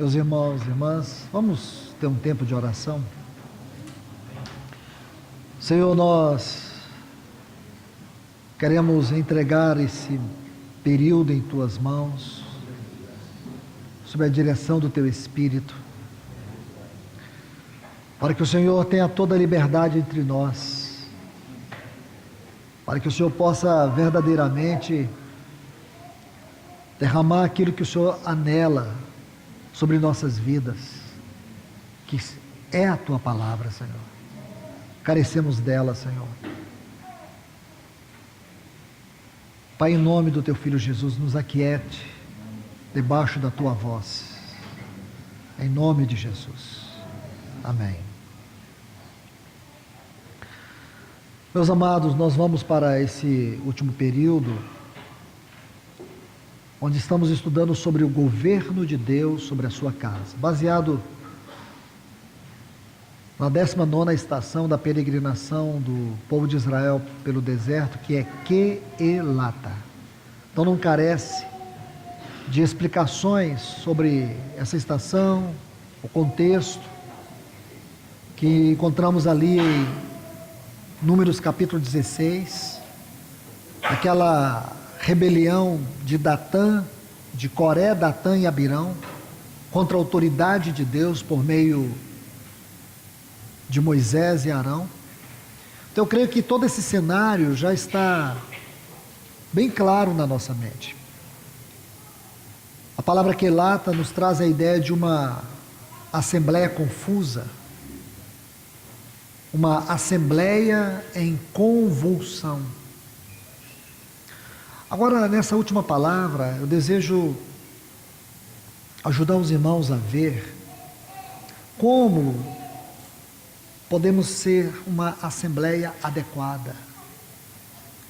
Meus irmãos e irmãs, vamos ter um tempo de oração. Senhor, nós queremos entregar esse período em Tuas mãos, sob a direção do Teu Espírito, para que o Senhor tenha toda a liberdade entre nós, para que o Senhor possa verdadeiramente derramar aquilo que o Senhor anela sobre nossas vidas, que é a Tua palavra, Senhor. Carecemos dela, Senhor. Pai, em nome do Teu Filho Jesus, nos aquiete debaixo da Tua voz. Em nome de Jesus. Amém. Meus amados, nós vamos para esse último período, onde estamos estudando sobre o governo de Deus sobre a sua casa, baseado na 19ª estação da peregrinação do povo de Israel pelo deserto, que é Quelata. Então não carece de explicações sobre essa estação, o contexto, que encontramos ali em Números capítulo 16, aquela rebelião de Datã, de Coré, Datã e Abirão, contra a autoridade de Deus por meio de Moisés e Arão. Então eu creio que todo esse cenário já está bem claro na nossa mente. A palavra Quelata nos traz a ideia de uma assembleia confusa, uma assembleia em convulsão. Agora, nessa última palavra, eu desejo ajudar os irmãos a ver como podemos ser uma assembleia adequada,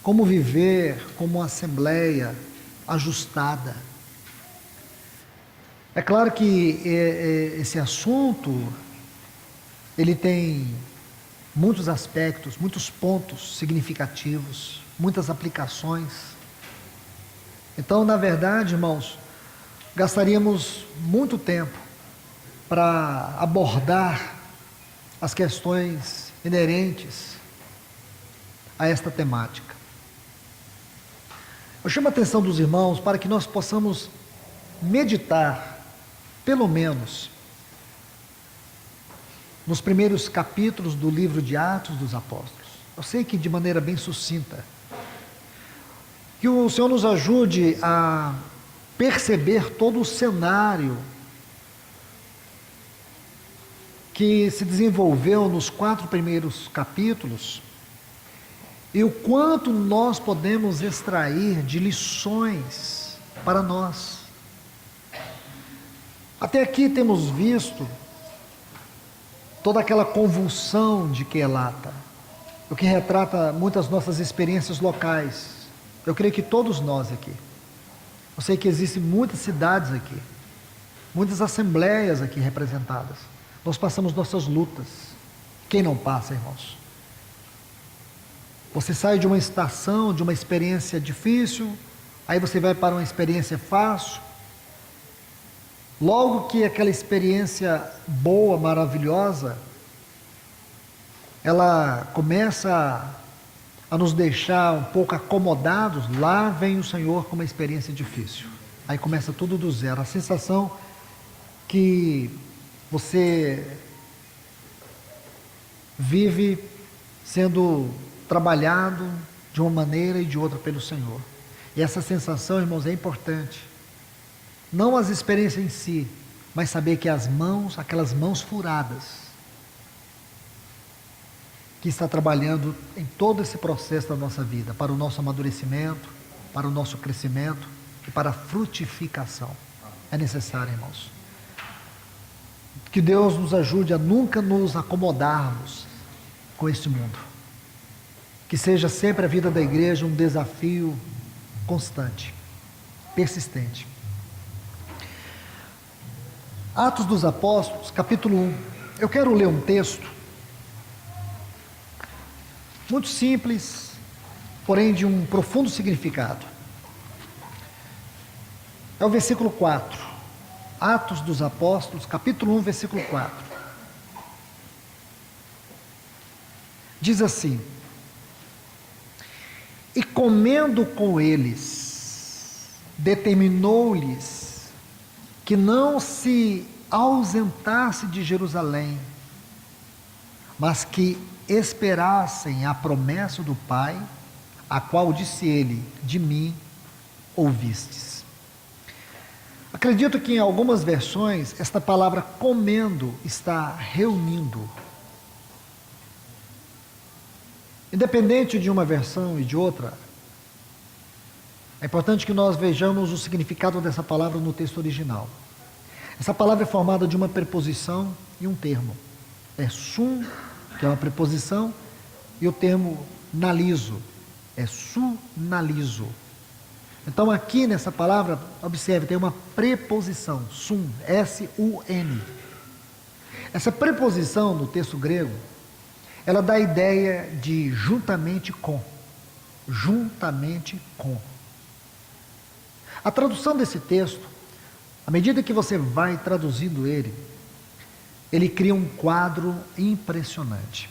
como viver como uma assembleia ajustada. É claro que esse assunto, ele tem muitos aspectos, muitos pontos significativos, muitas aplicações. Então, na verdade, irmãos, gastaríamos muito tempo para abordar as questões inerentes a esta temática. Eu chamo a atenção dos irmãos para que nós possamos meditar, pelo menos, nos primeiros capítulos do livro de Atos dos Apóstolos. Eu sei que de maneira bem sucinta. Que o Senhor nos ajude a perceber todo o cenário que se desenvolveu nos 4 primeiros capítulos e o quanto nós podemos extrair de lições para nós. Até aqui temos visto toda aquela convulsão de Quelata, o que retrata muitas nossas experiências locais. Eu creio que todos nós aqui, eu sei que existem muitas cidades aqui, muitas assembleias aqui representadas, nós passamos nossas lutas. Quem não passa, irmãos? Você sai de uma estação, de uma experiência difícil, aí você vai para uma experiência fácil. Logo que aquela experiência boa, maravilhosa, ela começa a nos deixar um pouco acomodados, lá vem o Senhor com uma experiência difícil. Aí começa tudo do zero. A sensação que você vive sendo trabalhado de uma maneira e de outra pelo Senhor. E essa sensação, irmãos, é importante. Não as experiências em si, mas saber que as mãos, aquelas mãos furadas, que está trabalhando em todo esse processo da nossa vida, para o nosso amadurecimento, para o nosso crescimento e para a frutificação. É necessário, irmãos. Que Deus nos ajude a nunca nos acomodarmos com este mundo. Que seja sempre a vida da igreja um desafio constante, persistente. Atos dos Apóstolos, capítulo 1. Eu quero ler um texto muito simples, porém de um profundo significado. É o versículo 4. Atos dos Apóstolos, capítulo 1, versículo 4. Diz assim: e comendo com eles, determinou-lhes que não se ausentasse de Jerusalém, mas que esperassem a promessa do Pai, a qual disse ele: de mim ouvistes. Acredito que em algumas versões esta palavra comendo está reunindo. Independente de uma versão e de outra, é importante que nós vejamos o significado dessa palavra no texto original. Essa palavra é formada de uma preposição e um termo. É sum, que é uma preposição, e o termo nalizo, é sunalizo. Então aqui nessa palavra, observe, tem uma preposição, sum, S-U-N. Essa preposição no texto grego, ela dá a ideia de juntamente com. Juntamente com. A tradução desse texto, à medida que você vai traduzindo ele cria um quadro impressionante.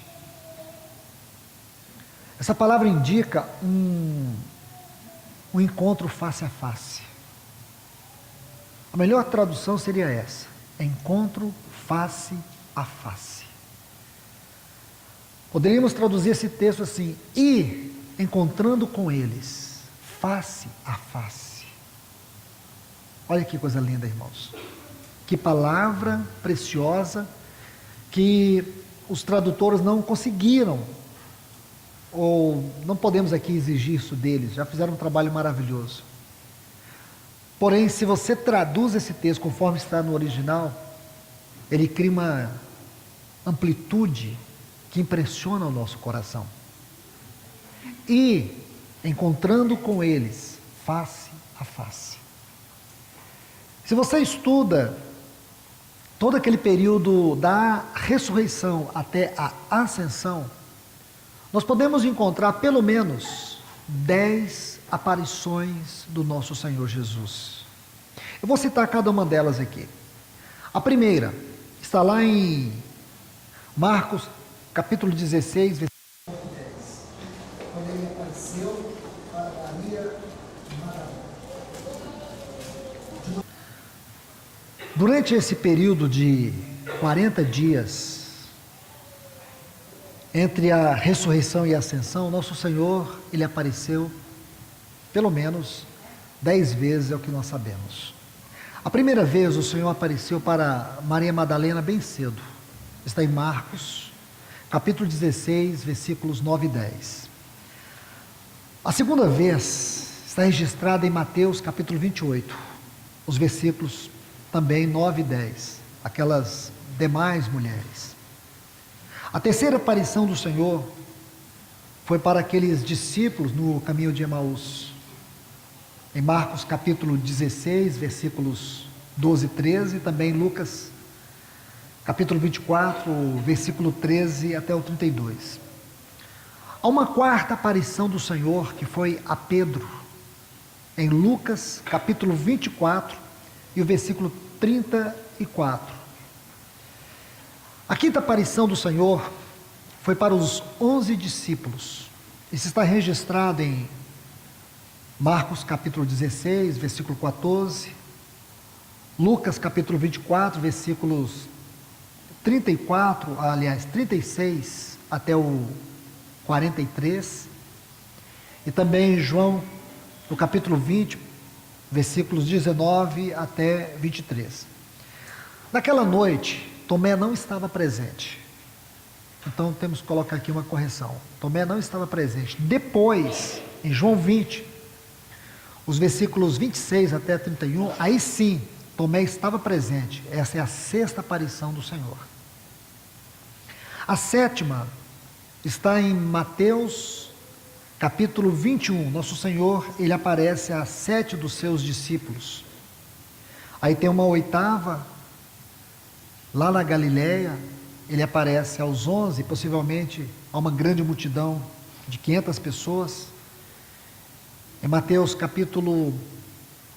Essa palavra indica um encontro face a face. A melhor tradução seria essa: encontro face a face. Poderíamos traduzir esse texto assim: e encontrando com eles, face a face. Olha que coisa linda, irmãos. Que palavra preciosa que os tradutores não conseguiram, ou não podemos aqui exigir isso deles, já fizeram um trabalho maravilhoso. Porém, se você traduz esse texto conforme está no original, ele cria uma amplitude que impressiona o nosso coração. E encontrando com eles face a face. Se você estuda todo aquele período da ressurreição até a ascensão, nós podemos encontrar pelo menos 10 aparições do nosso Senhor Jesus. Eu vou citar cada uma delas aqui. A primeira está lá em Marcos capítulo 16, versículo 10. Quando ele apareceu para Maria Madalena. Durante esse período de 40 dias, entre a ressurreição e a ascensão, nosso Senhor, ele apareceu pelo menos 10 vezes, é o que nós sabemos. A primeira vez o Senhor apareceu para Maria Madalena bem cedo. Está em Marcos, capítulo 16, versículos 9 e 10. A segunda vez está registrada em Mateus, capítulo 28, os versículos também 9 e 10, aquelas demais mulheres. A terceira aparição do Senhor foi para aqueles discípulos no caminho de Emaús, em Marcos capítulo 16, versículos 12 e 13, e também Lucas capítulo 24, versículo 13 até o 32. Há uma quarta aparição do Senhor que foi a Pedro, em Lucas capítulo 24 e o versículo 34. A quinta aparição do Senhor foi para os 11 discípulos. Isso está registrado em Marcos capítulo 16, versículo 14, Lucas capítulo 24, versículos 36 até o 43, e também João, no capítulo 20, versículos 19 até 23. Naquela noite, Tomé não estava presente. Então temos que colocar aqui uma correção. Tomé não estava presente. Depois, em João 20, os versículos 26 até 31, aí sim, Tomé estava presente. Essa é a sexta aparição do Senhor. A sétima está em Mateus, capítulo 21. Nosso Senhor, ele aparece a 7 dos seus discípulos. Aí tem uma oitava, lá na Galileia, ele aparece aos 11, possivelmente a uma grande multidão de 500 pessoas. Em Mateus capítulo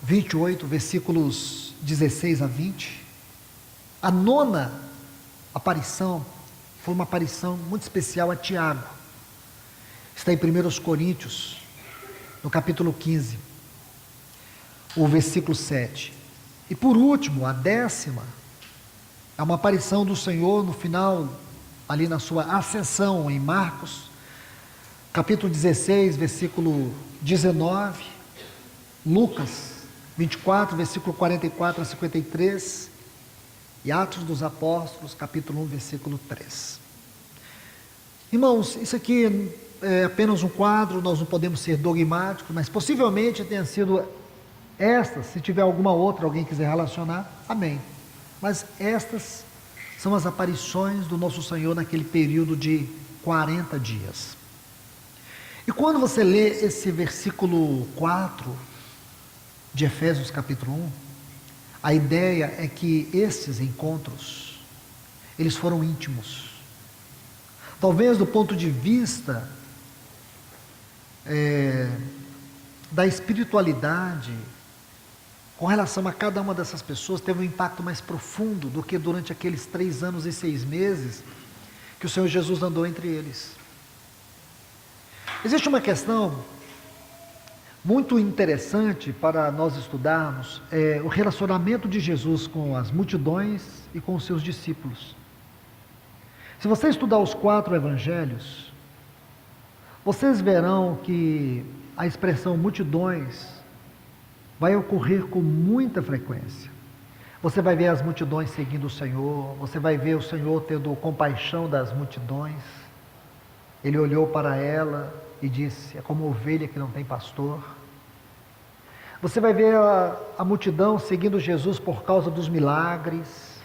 28, versículos 16 a 20. A nona aparição foi uma aparição muito especial a Tiago. Está em 1 Coríntios, no capítulo 15, o versículo 7. E por último, a 10ª, é uma aparição do Senhor no final, ali na sua ascensão, em Marcos, capítulo 16, versículo 19, Lucas 24, versículo 44 a 53, e Atos dos Apóstolos, capítulo 1, versículo 3. Irmãos, isso aqui é apenas um quadro, nós não podemos ser dogmáticos, mas possivelmente tenha sido estas, se tiver alguma outra, alguém quiser relacionar, amém. Mas estas são as aparições do nosso Senhor naquele período de 40 dias. E quando você lê esse versículo 4 de Efésios capítulo 1, a ideia é que esses encontros, eles foram íntimos. Talvez do ponto de vista da espiritualidade, com relação a cada uma dessas pessoas, teve um impacto mais profundo do que durante aqueles 3 anos e 6 meses que o Senhor Jesus andou entre eles. Existe uma questão muito interessante para nós estudarmos, o relacionamento de Jesus com as multidões e com os seus discípulos. Se você estudar os 4 evangelhos, vocês verão que a expressão multidões vai ocorrer com muita frequência. Você vai ver as multidões seguindo o Senhor, você vai ver o Senhor tendo compaixão das multidões. Ele olhou para ela e disse: é como ovelha que não tem pastor. Você vai ver a multidão seguindo Jesus por causa dos milagres,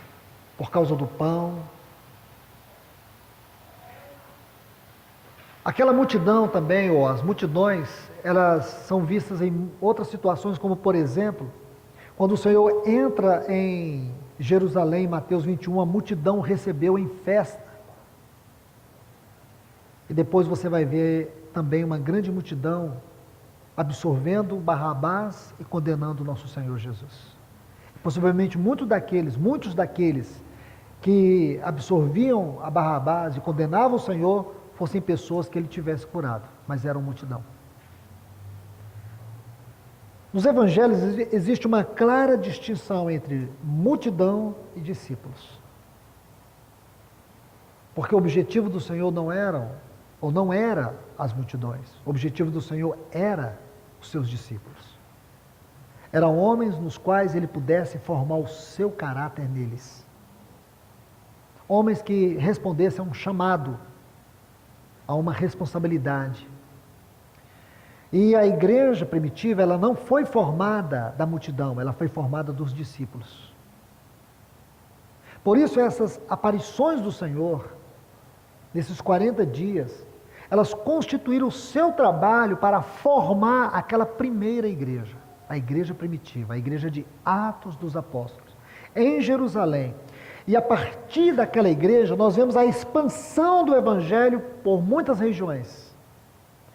por causa do pão. Aquela multidão também, ou as multidões, elas são vistas em outras situações, como por exemplo, quando o Senhor entra em Jerusalém, em Mateus 21, a multidão recebeu em festa. E depois você vai ver também uma grande multidão absorvendo Barrabás e condenando o nosso Senhor Jesus. Possivelmente muitos daqueles que absorviam a Barrabás e condenavam o Senhor fossem pessoas que ele tivesse curado, mas eram multidão. Nos evangelhos existe uma clara distinção entre multidão e discípulos. Porque o objetivo do Senhor não era as multidões. O objetivo do Senhor era os seus discípulos. Eram homens nos quais ele pudesse formar o seu caráter neles. Homens que respondessem a um chamado, a uma responsabilidade. E a igreja primitiva, ela não foi formada da multidão, ela foi formada dos discípulos. Por isso essas aparições do Senhor, nesses 40 dias, elas constituíram o seu trabalho para formar aquela primeira igreja, a igreja primitiva, a igreja de Atos dos Apóstolos, em Jerusalém. E a partir daquela igreja, nós vemos a expansão do evangelho por muitas regiões.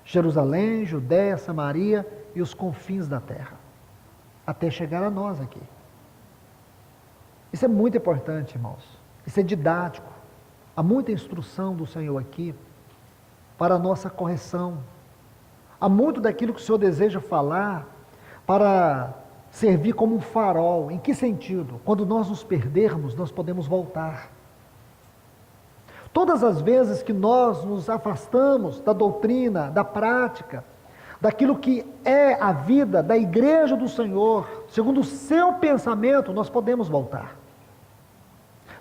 Jerusalém, Judéia, Samaria e os confins da terra. Até chegar a nós aqui. Isso é muito importante, irmãos. Isso é didático. Há muita instrução do Senhor aqui para a nossa correção. Há muito daquilo que o Senhor deseja falar para servir como um farol. Em que sentido? Quando nós nos perdermos, nós podemos voltar. Todas as vezes que nós nos afastamos da doutrina, da prática, daquilo que é a vida da igreja do Senhor, segundo o seu pensamento, nós podemos voltar.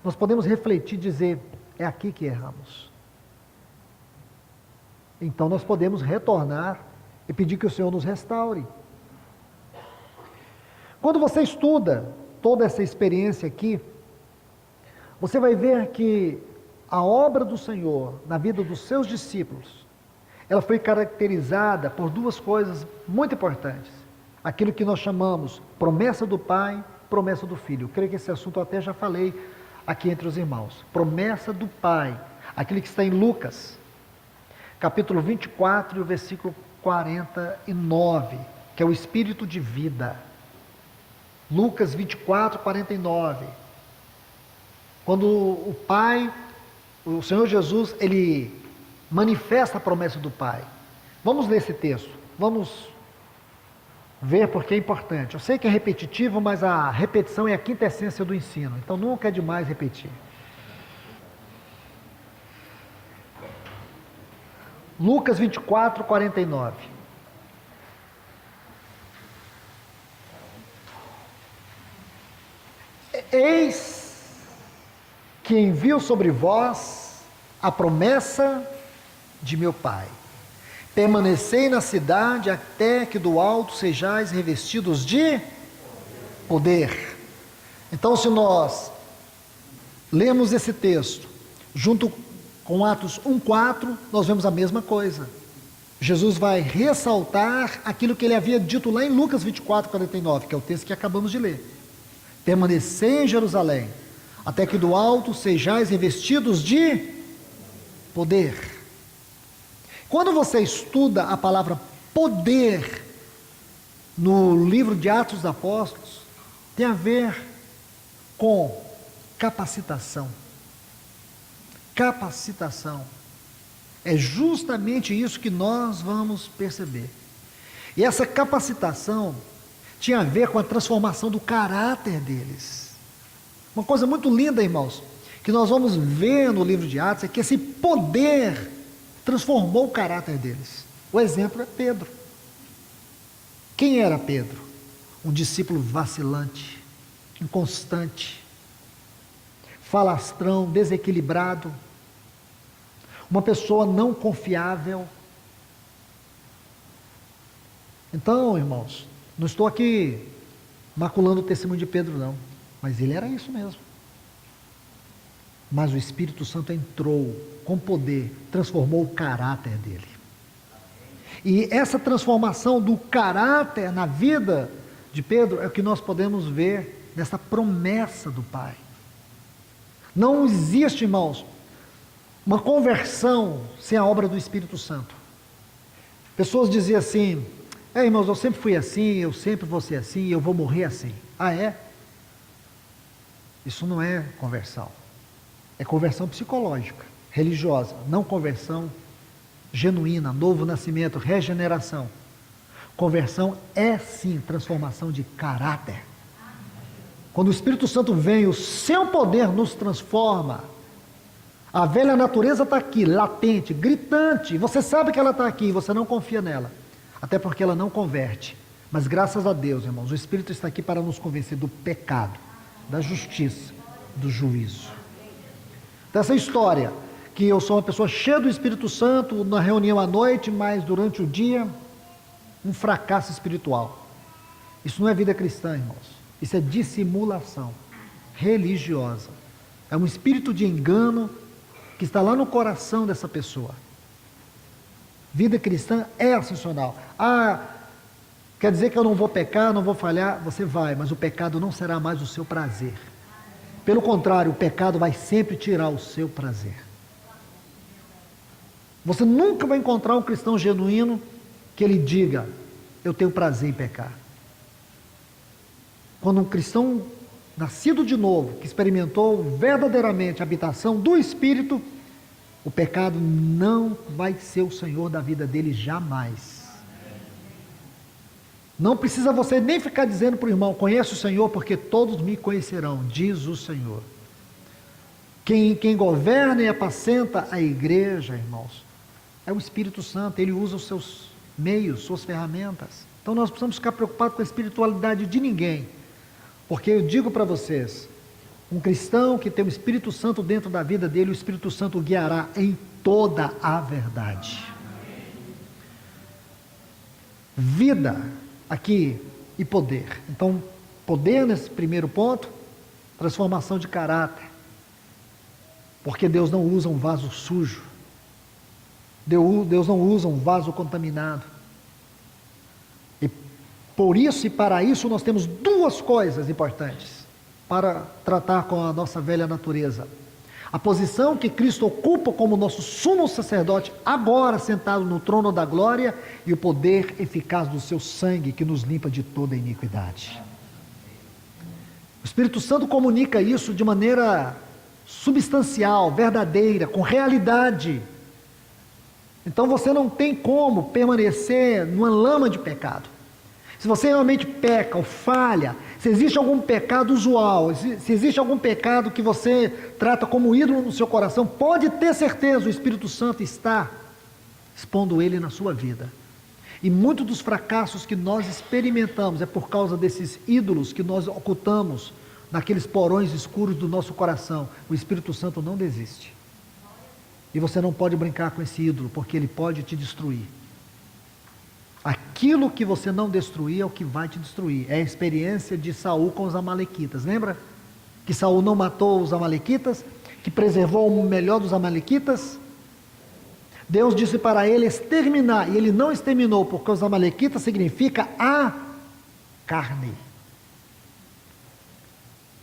Nós podemos refletir e dizer: é aqui que erramos. Então nós podemos retornar e pedir que o Senhor nos restaure. Quando você estuda toda essa experiência aqui, você vai ver que a obra do Senhor na vida dos seus discípulos, ela foi caracterizada por 2 coisas muito importantes. Aquilo que nós chamamos promessa do Pai, promessa do Filho. Eu creio que esse assunto eu até já falei aqui entre os irmãos. Promessa do Pai, aquele que está em Lucas, capítulo 24, versículo 49, que é o Espírito de vida. Lucas 24, 49. Quando o Pai, o Senhor Jesus, ele manifesta a promessa do Pai. Vamos ler esse texto. Vamos ver porque é importante. Eu sei que é repetitivo, mas a repetição é a quinta essência do ensino. Então nunca é demais repetir. Lucas 24, 49. Eis que envio sobre vós a promessa de meu Pai. Permanecei na cidade até que do alto sejais revestidos de poder. Então, se nós lemos esse texto junto com Atos 1:4, nós vemos a mesma coisa. Jesus vai ressaltar aquilo que ele havia dito lá em Lucas 24, 49, que é o texto que acabamos de ler. Permanecei em Jerusalém, até que do alto sejais revestidos de poder. Quando você estuda a palavra poder no livro de Atos dos Apóstolos, tem a ver com capacitação. Capacitação. É justamente isso que nós vamos perceber. E essa capacitação tinha a ver com a transformação do caráter deles. Uma coisa muito linda, irmãos, que nós vamos ver no livro de Atos, é que esse poder transformou o caráter deles. O exemplo é Pedro. Quem era Pedro? Um discípulo vacilante, inconstante, falastrão, desequilibrado, uma pessoa não confiável. Então, irmãos, não estou aqui maculando o testemunho de Pedro, não, mas ele era isso mesmo. Mas o Espírito Santo entrou com poder, transformou o caráter dele. E essa transformação do caráter na vida de Pedro é o que nós podemos ver nessa promessa do Pai. Não existe, irmãos, uma conversão sem a obra do Espírito Santo. Pessoas diziam assim: irmãos, eu sempre fui assim, eu sempre vou ser assim, eu vou morrer assim. Ah, é? Isso não é conversão. É conversão psicológica, religiosa, não conversão genuína, novo nascimento, regeneração. Conversão é sim transformação de caráter. Quando o Espírito Santo vem, o seu poder nos transforma. A velha natureza está aqui, latente, gritante. Você sabe que ela está aqui, você não confia nela. Até porque ela não converte. Mas graças a Deus, irmãos, o Espírito está aqui para nos convencer do pecado, da justiça, do juízo. Dessa história, que eu sou uma pessoa cheia do Espírito Santo, na reunião à noite, mas durante o dia, um fracasso espiritual. Isso não é vida cristã, irmãos. Isso é dissimulação religiosa. É um espírito de engano que está lá no coração dessa pessoa. Vida cristã é ascensional. Quer dizer que eu não vou pecar, não vou falhar? Você vai, mas o pecado não será mais o seu prazer. Pelo contrário, o pecado vai sempre tirar o seu prazer. Você nunca vai encontrar um cristão genuíno que ele diga: eu tenho prazer em pecar. Quando um cristão nascido de novo, que experimentou verdadeiramente a habitação do Espírito, o pecado não vai ser o Senhor da vida dele jamais. Não precisa você nem ficar dizendo para o irmão: conhece o Senhor, porque todos me conhecerão, diz o Senhor. Quem governa e apacenta a igreja, irmãos, é o Espírito Santo. Ele usa os seus meios, suas ferramentas. Então nós precisamos ficar preocupados com a espiritualidade de ninguém. Porque eu digo para vocês, um cristão que tem o Espírito Santo dentro da vida dele, o Espírito Santo o guiará em toda a verdade. Vida aqui e poder. Então, poder nesse primeiro ponto, transformação de caráter. Porque Deus não usa um vaso sujo. Deus não usa um vaso contaminado. E por isso e para isso nós temos duas coisas importantes para tratar com a nossa velha natureza. A posição que Cristo ocupa como nosso sumo sacerdote, agora sentado no trono da glória, e o poder eficaz do seu sangue que nos limpa de toda iniquidade. O Espírito Santo comunica isso de maneira substancial, verdadeira, com realidade. Então você não tem como permanecer numa lama de pecado. Se você realmente peca ou falha, se existe algum pecado usual, se existe algum pecado que você trata como ídolo no seu coração, pode ter certeza, o Espírito Santo está expondo ele na sua vida. E muitos dos fracassos que nós experimentamos é por causa desses ídolos que nós ocultamos naqueles porões escuros do nosso coração. O Espírito Santo não desiste. E você não pode brincar com esse ídolo, porque ele pode te destruir. Aquilo que você não destruir é o que vai te destruir. É a experiência de Saul com os amalequitas. Lembra? Que Saul não matou os amalequitas, que preservou o melhor dos amalequitas. Deus disse para ele exterminar, e ele não exterminou, porque os amalequitas significa a carne.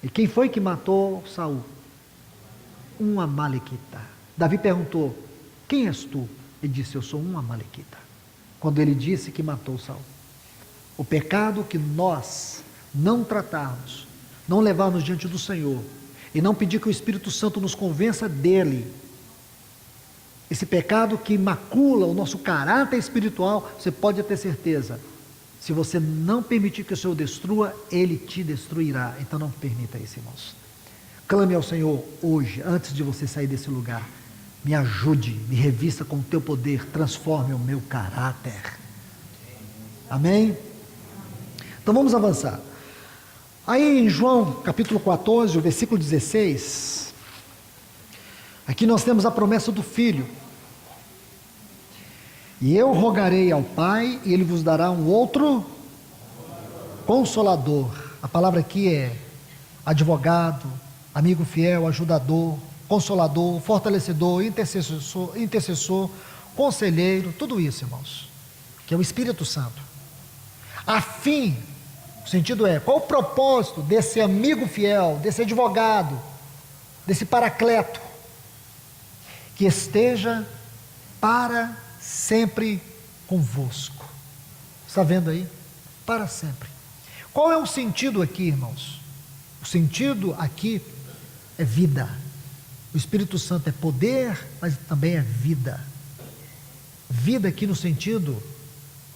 E quem foi que matou Saul? Um amalequita. Davi perguntou: quem és tu? Ele disse: eu sou um amalequita. Quando ele disse que matou Saul. O pecado que nós não tratarmos, não levarmos diante do Senhor, e não pedir que o Espírito Santo nos convença dele, esse pecado que macula o nosso caráter espiritual, você pode ter certeza, se você não permitir que o Senhor destrua, ele te destruirá. Então não permita isso, irmãos. Clame ao Senhor hoje, antes de você sair desse lugar. Me ajude, me revista com o teu poder, transforme o meu caráter. Amém? Então vamos avançar. Aí em João capítulo 14, o versículo 16, aqui nós temos a promessa do Filho. E eu rogarei ao Pai, e Ele vos dará um outro Consolador. A palavra aqui é advogado, amigo fiel, ajudador, Consolador, fortalecedor, intercessor, conselheiro, tudo isso, irmãos, que é o Espírito Santo. A fim, o sentido é, qual o propósito desse amigo fiel, desse advogado, desse paracleto, que esteja para sempre convosco. Está vendo aí? Para sempre. Qual é o sentido aqui, irmãos? O sentido aqui é vida. O Espírito Santo é poder, mas também é vida. Vida aqui no sentido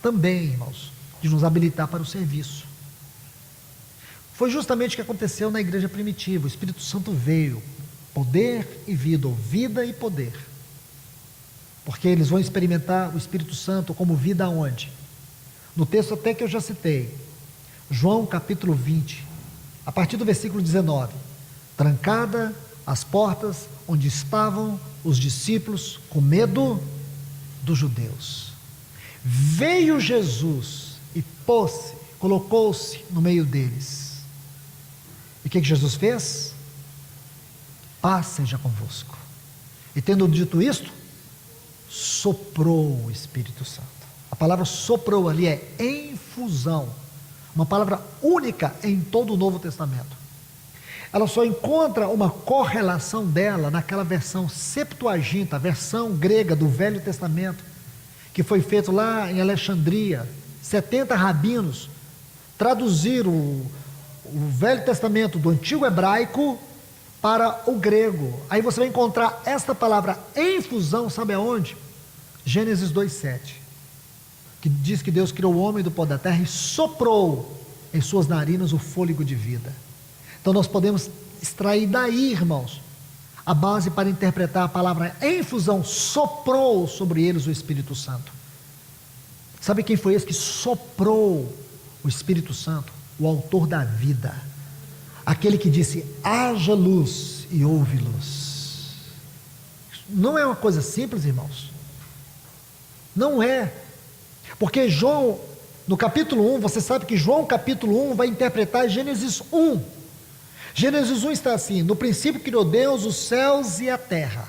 também, irmãos, de nos habilitar para o serviço. Foi justamente o que aconteceu na igreja primitiva. O Espírito Santo veio, poder e vida, ou vida e poder. Porque eles vão experimentar o Espírito Santo como vida aonde? No texto até que eu já citei, João capítulo 20, a partir do versículo 19. Trancada as portas onde estavam os discípulos com medo dos judeus. Veio Jesus e pôs-se, colocou-se no meio deles. E o que Jesus fez? Paz seja convosco. E tendo dito isto, soprou o Espírito Santo. A palavra soprou ali é infusão, uma palavra única em todo o Novo Testamento. Ela só encontra uma correlação dela naquela versão Septuaginta, a versão grega do Velho Testamento, que foi feito lá em Alexandria. 70 rabinos traduziram o Velho Testamento do antigo hebraico para o grego. Aí você vai encontrar esta palavra infusão, sabe aonde? Gênesis 2:7, que diz que Deus criou o homem do pó da terra e soprou em suas narinas o fôlego de vida. Então nós podemos extrair daí, irmãos, a base para interpretar a palavra infusão. Soprou sobre eles o Espírito Santo. Sabe quem foi esse que soprou o Espírito Santo? O autor da vida, aquele que disse: haja luz e houve luz. Não é uma coisa simples, irmãos. Não é. Porque João, no capítulo 1, você sabe que João capítulo 1 vai interpretar Gênesis 1. Gênesis 1 está assim: no princípio criou Deus os céus e a terra,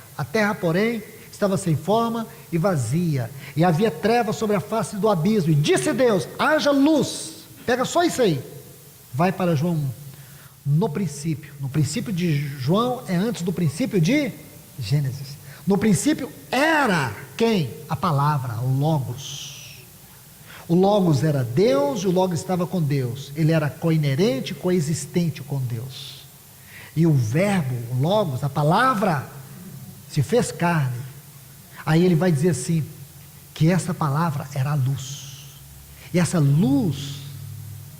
porém estava sem forma e vazia, e havia trevas sobre a face do abismo, e disse Deus: haja luz. Pega só isso aí, vai para João 1. No princípio de João é antes do princípio de Gênesis. No princípio era quem? A palavra, o Logos. O Logos era Deus e o Logos estava com Deus. Ele era coinerente, coexistente com Deus. E o verbo, o Logos, a palavra, se fez carne. Aí ele vai dizer assim, que essa palavra era a luz. E essa luz,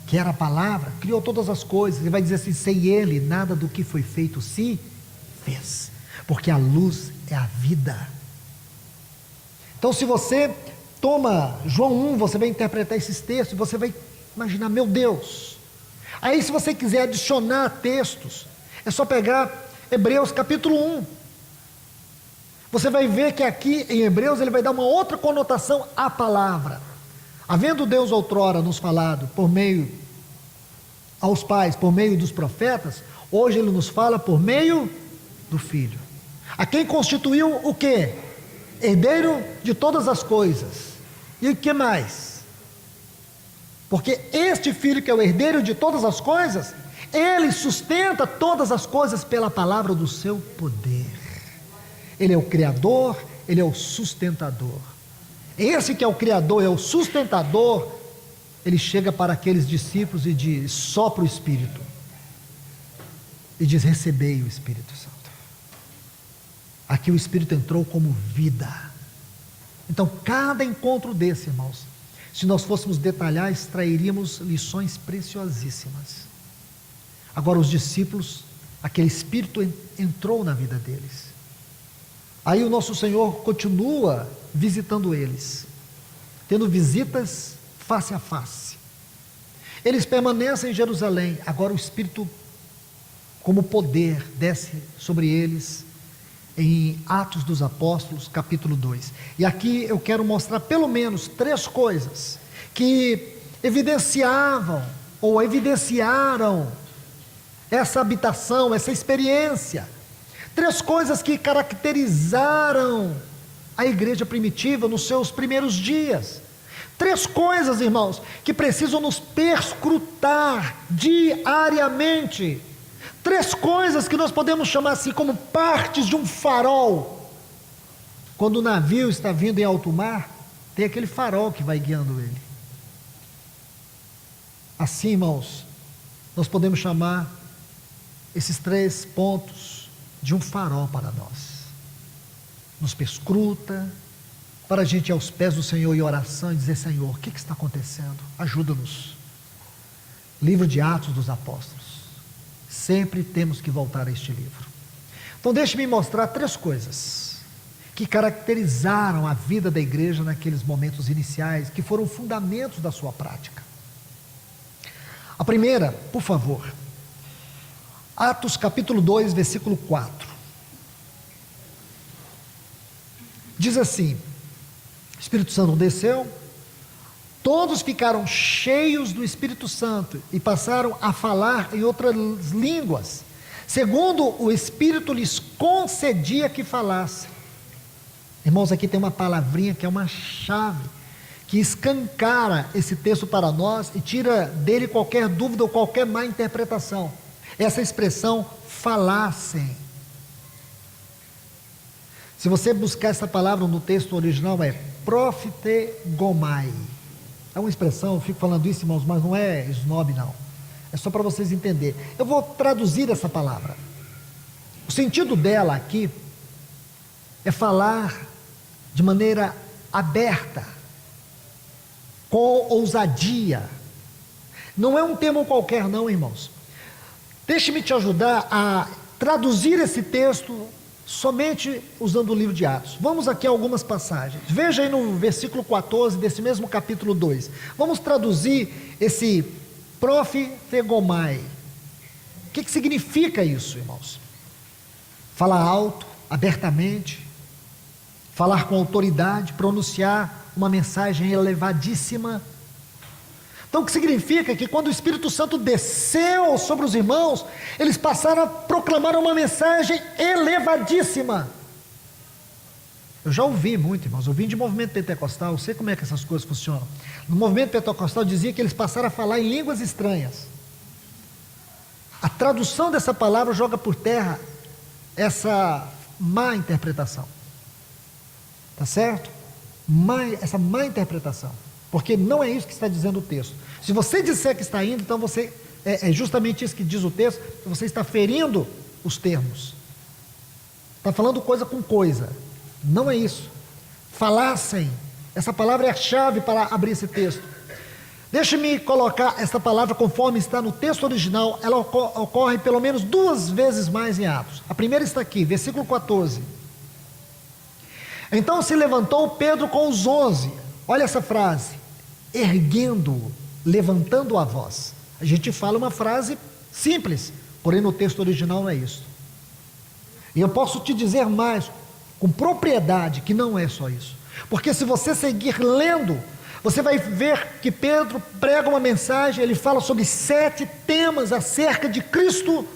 que era a palavra, criou todas as coisas. Ele vai dizer assim, sem ele, nada do que foi feito se fez. Porque a luz é a vida. Então, se você toma João 1, você vai interpretar esses textos, você vai imaginar, meu Deus. Aí, se você quiser adicionar textos, é só pegar Hebreus capítulo 1. Você vai ver que aqui em Hebreus ele vai dar uma outra conotação à palavra. Havendo Deus outrora nos falado por meio aos pais, por meio dos profetas, hoje ele nos fala por meio do Filho. A quem constituiu o quê? Herdeiro de todas as coisas. E o que mais? Porque este Filho que é o herdeiro de todas as coisas, ele sustenta todas as coisas pela palavra do seu poder. Ele é o Criador, ele é o sustentador. Esse que é o Criador, é o sustentador, ele chega para aqueles discípulos e diz, sopra o Espírito. E diz, recebei o Espírito Santo. Aqui o Espírito entrou como vida. Então, cada encontro desse, irmãos, se nós fôssemos detalhar, extrairíamos lições preciosíssimas. Agora, os discípulos, aquele Espírito entrou na vida deles. Aí o nosso Senhor continua visitando eles, tendo visitas face a face. Eles permanecem em Jerusalém. Agora o Espírito, como poder, desce sobre eles em Atos dos Apóstolos, capítulo 2. E aqui eu quero mostrar pelo menos 3 coisas que evidenciavam ou evidenciaram essa habitação, essa experiência. 3 coisas que caracterizaram a igreja primitiva nos seus primeiros dias. 3 coisas, irmãos, que precisam nos perscrutar diariamente. 3 coisas que nós podemos chamar assim como partes de um farol. Quando o navio está vindo em alto mar, tem aquele farol que vai guiando ele. Assim, irmãos, nós podemos chamar esses 3 pontos de um farol para nós. Nos perscruta, para a gente ir aos pés do Senhor em oração e dizer, Senhor, o que está acontecendo? Ajuda-nos. Livro de Atos dos Apóstolos. Sempre temos que voltar a este livro. Então deixe-me mostrar 3 coisas que caracterizaram a vida da igreja naqueles momentos iniciais, que foram fundamentos da sua prática. A primeira, por favor, Atos capítulo 2, versículo 4. Diz assim, o Espírito Santo desceu, todos ficaram cheios do Espírito Santo e passaram a falar em outras línguas, segundo o Espírito lhes concedia que falassem. Irmãos, aqui tem uma palavrinha que é uma chave, que escancara esse texto para nós e tira dele qualquer dúvida ou qualquer má interpretação. Essa expressão, falassem. Se você buscar essa palavra no texto original, é profetegomai. É uma expressão, eu fico falando isso, irmãos, mas não é snob, não. É só para vocês entenderem. Eu vou traduzir essa palavra. O sentido dela aqui é falar de maneira aberta, com ousadia. Não é um termo qualquer, não, irmãos. Deixe-me te ajudar a traduzir esse texto somente usando o livro de Atos. Vamos aqui a algumas passagens. Veja aí no versículo 14 desse mesmo capítulo 2. Vamos traduzir esse profetegomai. O que significa isso, irmãos? Falar alto, abertamente, falar com autoridade, pronunciar uma mensagem elevadíssima. Então o que significa que quando o Espírito Santo desceu sobre os irmãos, eles passaram a proclamar uma mensagem elevadíssima. Eu já ouvi muito, irmãos, eu vim de movimento pentecostal, eu sei como é que essas coisas funcionam. No movimento pentecostal dizia que eles passaram a falar em línguas estranhas. A tradução dessa palavra joga por terra essa má interpretação. Tá certo? Essa má interpretação. porque não é isso que está dizendo o texto. Se você disser que está indo, então você é justamente isso que diz o texto, que você está ferindo os termos. Está falando coisa com coisa. Não é isso. Falassem. Essa palavra é a chave para abrir esse texto. Deixe-me colocar essa palavra conforme está no texto original. Ela ocorre pelo menos 2 vezes mais em Atos. A primeira está aqui, versículo 14. Então se levantou Pedro com os 11. Olha essa frase. Erguendo, levantando a voz. A gente fala uma frase simples, porém no texto original não é isso. E eu posso te dizer mais, com propriedade, que não é só isso. Porque se você seguir lendo, você vai ver que Pedro prega uma mensagem, ele fala sobre 7 temas acerca de Cristo.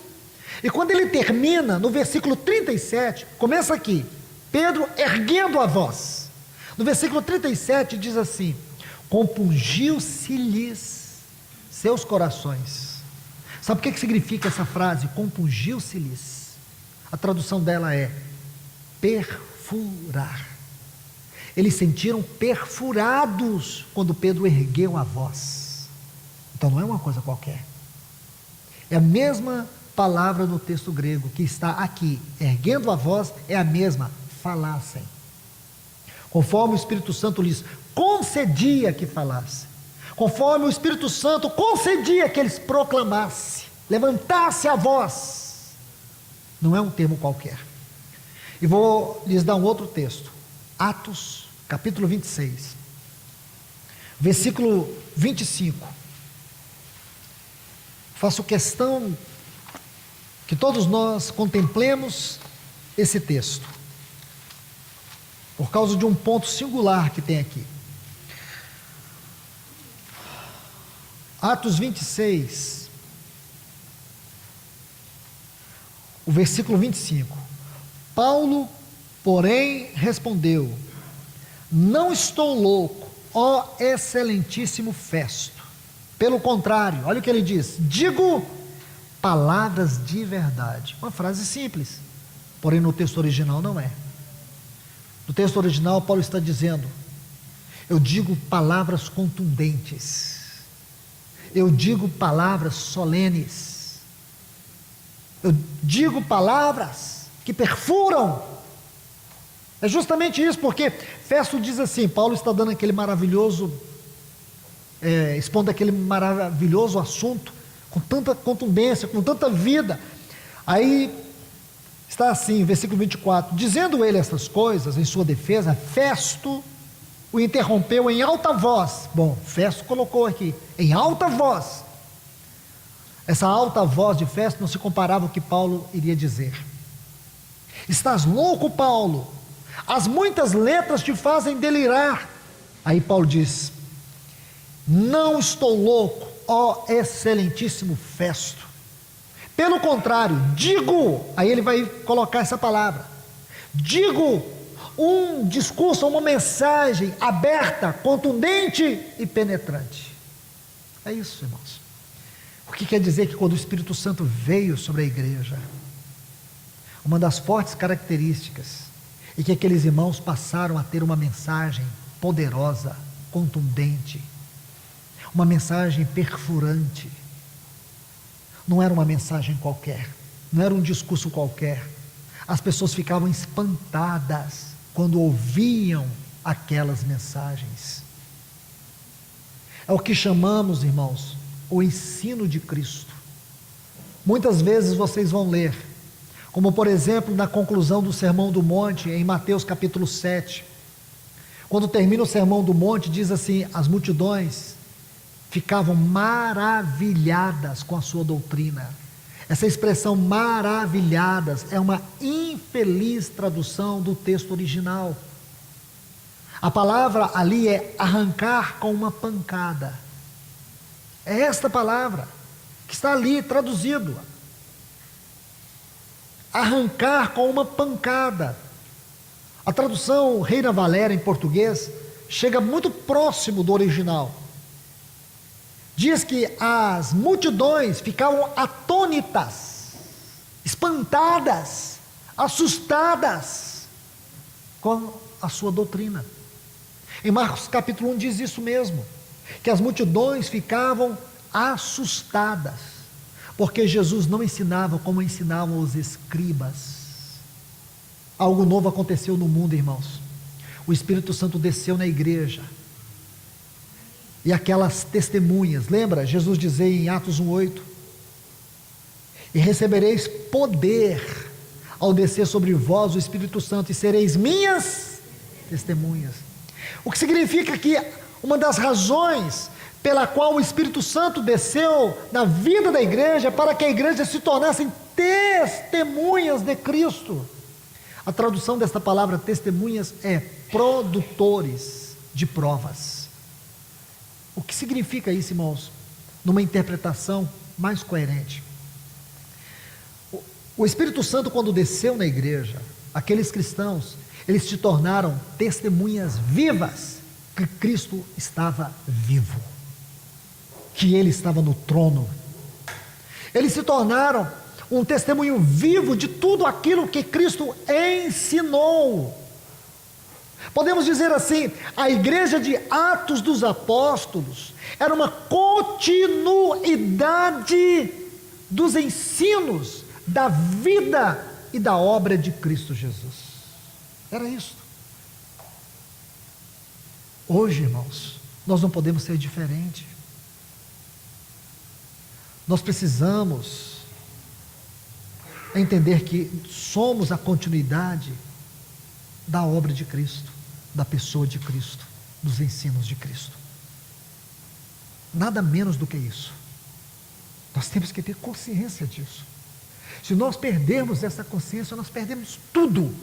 E quando ele termina, no versículo 37, começa aqui, Pedro erguendo a voz. No versículo 37 diz assim: compungiu-se-lhes seus corações. Sabe o que significa essa frase? Compungiu-se-lhes. A tradução dela é perfurar. Eles sentiram perfurados quando Pedro ergueu a voz. Então não é uma coisa qualquer. É a mesma palavra no texto grego que está aqui. Erguendo a voz é a mesma. Falassem. Conforme o Espírito Santo lhes concedia que falassem. Conforme o Espírito Santo concedia que eles proclamassem. Levantasse a voz. Não é um termo qualquer. E vou lhes dar um outro texto. Atos, capítulo 26. Versículo 25. Faço questão que todos nós contemplemos esse texto. Por causa de um ponto singular que tem aqui. Atos 26. O versículo 25. Paulo, porém, respondeu: não estou louco, ó excelentíssimo Festo. Pelo contrário, olha o que ele diz: digo palavras de verdade. Uma frase simples, porém no texto original não é. No texto original, Paulo está dizendo: eu digo palavras contundentes, eu digo palavras solenes, eu digo palavras que perfuram. É justamente isso, porque Festo diz assim, Paulo está dando aquele maravilhoso, expondo aquele maravilhoso assunto, com tanta contundência, com tanta vida. Aí está assim, versículo 24, dizendo ele essas coisas em sua defesa, Festo o interrompeu em alta voz. Bom, Festo colocou aqui, em alta voz. Essa alta voz de Festo não se comparava ao que Paulo iria dizer. Estás louco, Paulo? As muitas letras te fazem delirar. Aí Paulo diz: não estou louco, ó excelentíssimo Festo. Pelo contrário, digo, aí ele vai colocar essa palavra, digo um discurso, uma mensagem aberta, contundente e penetrante. É isso, irmãos. O que quer dizer que quando o Espírito Santo veio sobre a igreja, uma das fortes características é que aqueles irmãos passaram a ter uma mensagem poderosa, contundente, uma mensagem perfurante. Não era uma mensagem qualquer, não era um discurso qualquer. As pessoas ficavam espantadas quando ouviam aquelas mensagens. É o que chamamos, irmãos, o ensino de Cristo. Muitas vezes vocês vão ler, como por exemplo na conclusão do Sermão do Monte, em Mateus capítulo 7, quando termina o Sermão do Monte, diz assim: as multidões ficavam maravilhadas com a sua doutrina. Essa expressão maravilhadas é uma infeliz tradução do texto original. A palavra ali é arrancar com uma pancada. É esta palavra que está ali traduzido. Arrancar com uma pancada. A tradução Reina Valera em português chega muito próximo do original. Diz que as multidões ficavam atônitas, espantadas, assustadas com a sua doutrina. Em Marcos capítulo 1 diz isso mesmo, que as multidões ficavam assustadas, porque Jesus não ensinava como ensinavam os escribas. Algo novo aconteceu no mundo, irmãos. O Espírito Santo desceu na igreja, e aquelas testemunhas, lembra? Jesus dizia em Atos 1:8, e recebereis poder ao descer sobre vós o Espírito Santo, e sereis minhas testemunhas. O que significa que uma das razões pela qual o Espírito Santo desceu na vida da igreja, para que a igreja se tornasse testemunhas de Cristo. A tradução desta palavra testemunhas é produtores de provas. O que significa isso, irmãos? Numa interpretação mais coerente. O Espírito Santo, quando desceu na igreja, aqueles cristãos, eles se tornaram testemunhas vivas que Cristo estava vivo, que Ele estava no trono. Eles se tornaram um testemunho vivo de tudo aquilo que Cristo ensinou. Podemos dizer assim, a igreja de Atos dos Apóstolos era uma continuidade dos ensinos, da vida e da obra de Cristo Jesus. Era isso. Hoje, irmãos, nós não podemos ser diferente. Nós precisamos entender que somos a continuidade da obra de Cristo, da pessoa de Cristo, dos ensinos de Cristo. Nada menos do que isso. Nós temos que ter consciência disso. Se nós perdermos essa consciência, nós perdemos tudo.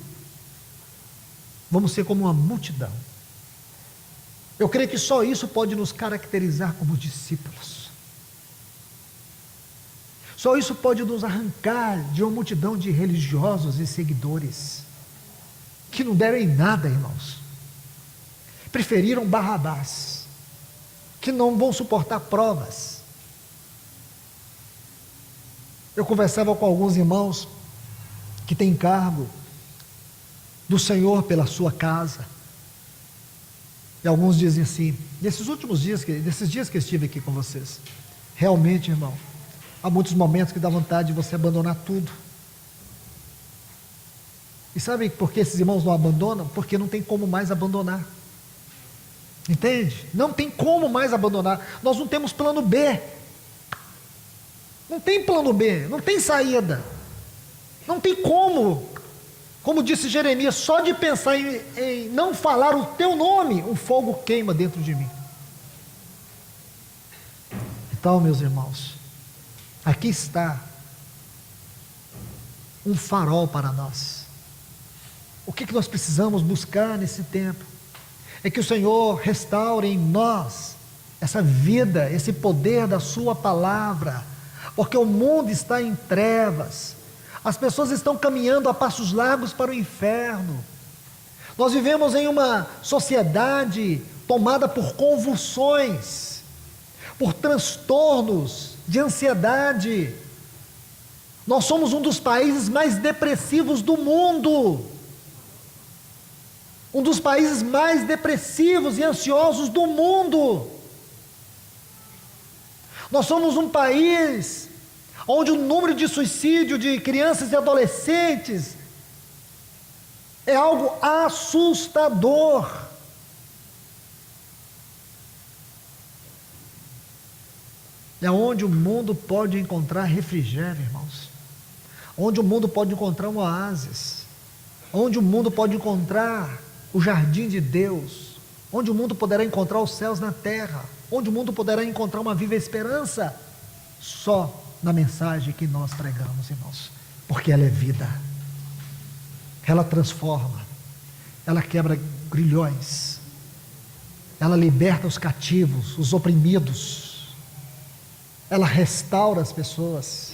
Vamos ser como uma multidão. Eu creio que só isso pode nos caracterizar como discípulos. Só isso pode nos arrancar de uma multidão de religiosos e seguidores, que não devem nada, irmãos. Preferiram Barrabás, que não vão suportar provas. Eu conversava com alguns irmãos que têm cargo do Senhor pela sua casa, e alguns dizem assim, nesses dias que eu estive aqui com vocês, realmente, irmão, há muitos momentos que dá vontade de você abandonar tudo. E sabe por que esses irmãos não abandonam? Porque não tem como mais abandonar. Entende? Não tem como mais abandonar. Nós não temos plano B. Não tem plano B, não tem saída. Não tem como. Como disse Jeremias, só de pensar em não falar o teu nome, um fogo queima dentro de mim. Então, meus irmãos, aqui está um farol para nós. O que nós precisamos buscar nesse tempo? É que o Senhor restaure em nós essa vida, esse poder da sua palavra, porque o mundo está em trevas, as pessoas estão caminhando a passos largos para o inferno. Nós vivemos em uma sociedade tomada por convulsões, por transtornos de ansiedade. Nós somos um dos países mais depressivos do mundo, um dos países mais depressivos e ansiosos do mundo. Nós somos um país onde o número de suicídio de crianças e adolescentes é algo assustador. É onde o mundo pode encontrar refrigério, irmãos. Onde o mundo pode encontrar um oásis. Onde o mundo pode encontrar o jardim de Deus. Onde o mundo poderá encontrar os céus na terra. Onde o mundo poderá encontrar uma viva esperança. Só na mensagem que nós pregamos, irmãos. Porque ela é vida. Ela transforma. Ela quebra grilhões. Ela liberta os cativos, os oprimidos. Ela restaura as pessoas.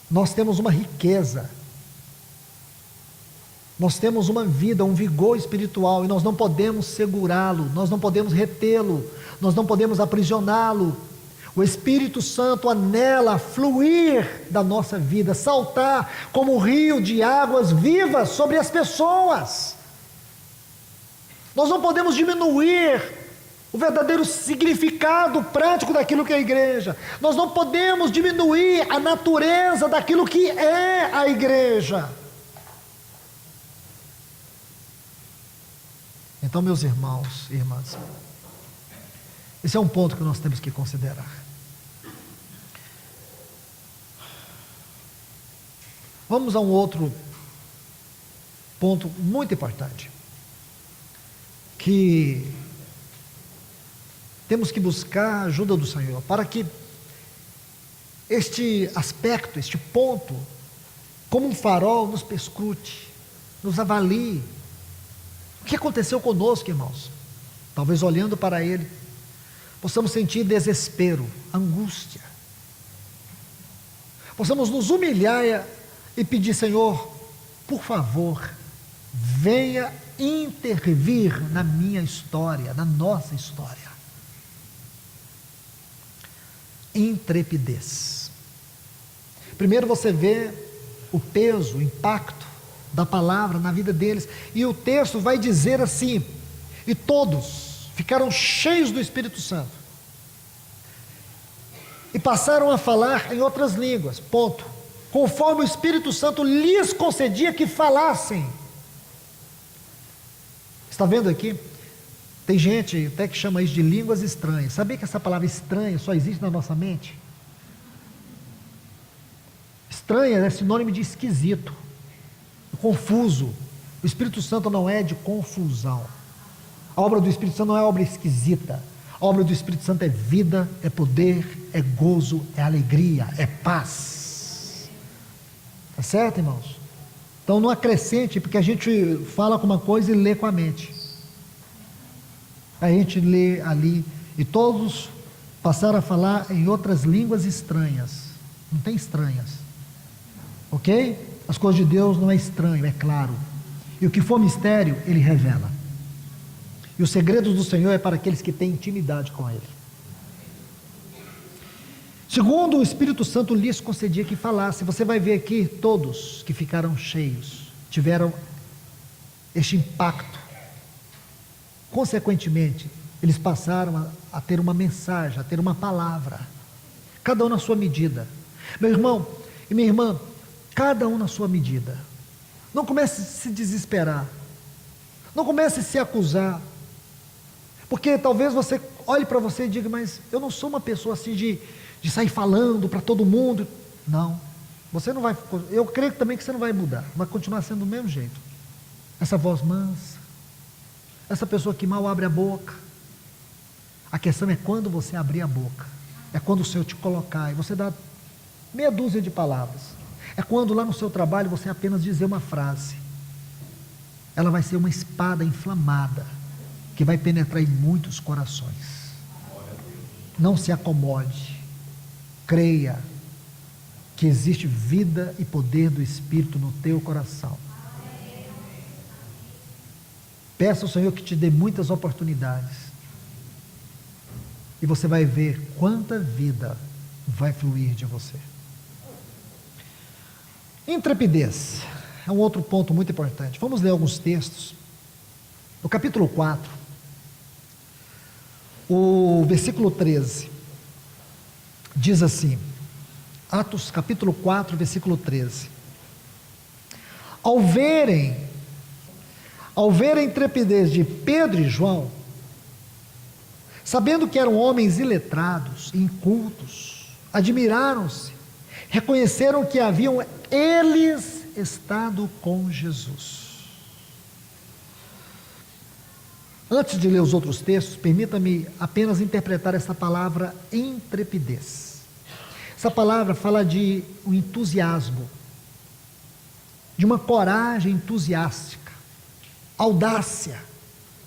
Nós temos uma riqueza. Nós temos uma vida, um vigor espiritual, e nós não podemos segurá-lo, nós não podemos retê-lo, nós não podemos aprisioná-lo. O Espírito Santo anela fluir da nossa vida, saltar como um rio de águas vivas sobre as pessoas. Nós não podemos diminuir o verdadeiro significado prático daquilo que é a igreja. Nós não podemos diminuir a natureza daquilo que é a igreja. Então, meus irmãos e irmãs, esse é um ponto que nós temos que considerar. Vamos a um outro ponto muito importante, que temos que buscar a ajuda do Senhor, para que este aspecto, este ponto, como um farol, nos perscrute, nos avalie. O que aconteceu conosco, irmãos? Talvez olhando para Ele, possamos sentir desespero, angústia, possamos nos humilhar e pedir: Senhor, por favor, venha intervir na minha história, na nossa história. Intrepidez. Primeiro você vê o peso, o impacto da palavra na vida deles, e o texto vai dizer assim: e todos ficaram cheios do Espírito Santo e passaram a falar em outras línguas, ponto, conforme o Espírito Santo lhes concedia que falassem. Está vendo aqui? Tem gente até que chama isso de línguas estranhas. Sabia que essa palavra estranha só existe na nossa mente? Estranha é sinônimo de esquisito, confuso. O Espírito Santo não é de confusão. A obra do Espírito Santo não é obra esquisita. A obra do Espírito Santo é vida, é poder, é gozo, é alegria, é paz. Tá certo, irmãos? Então não acrescente, porque a gente fala com uma coisa e lê com a mente. A gente lê ali, e todos passaram a falar em outras línguas estranhas. Não tem estranhas, ok? As coisas de Deus não é estranho, é claro. E o que for mistério, Ele revela. E os segredos do Senhor é para aqueles que têm intimidade com Ele. Segundo o Espírito Santo lhes concedia que falasse, você vai ver aqui, todos que ficaram cheios, tiveram este impacto. Consequentemente, eles passaram a ter uma mensagem, a ter uma palavra, cada um na sua medida. Meu irmão e minha irmã, cada um na sua medida. Não comece a se desesperar, não comece a se acusar, porque talvez você olhe para você e diga: mas eu não sou uma pessoa assim de sair falando para todo mundo. Não, você não vai, eu creio também que você não vai mudar, vai continuar sendo do mesmo jeito. Essa voz mansa, essa pessoa que mal abre a boca. A questão é quando você abrir a boca, é quando o Senhor te colocar e você dá meia dúzia de palavras, é quando lá no seu trabalho você apenas dizer uma frase, ela vai ser uma espada inflamada, que vai penetrar em muitos corações. Não se acomode, creia que existe vida e poder do Espírito no teu coração. Peça ao Senhor que te dê muitas oportunidades, e você vai ver quanta vida vai fluir de você. Intrepidez é um outro ponto muito importante. Vamos ler alguns textos. No capítulo 4, o versículo 13, diz assim, Atos capítulo 4, versículo 13: Ao verem a intrepidez de Pedro e João, sabendo que eram homens iletrados, incultos, admiraram-se, reconheceram que haviam eles estado com Jesus. Antes de ler os outros textos, permita-me apenas interpretar essa palavra intrepidez. Essa palavra fala de um entusiasmo, de uma coragem entusiástica, audácia,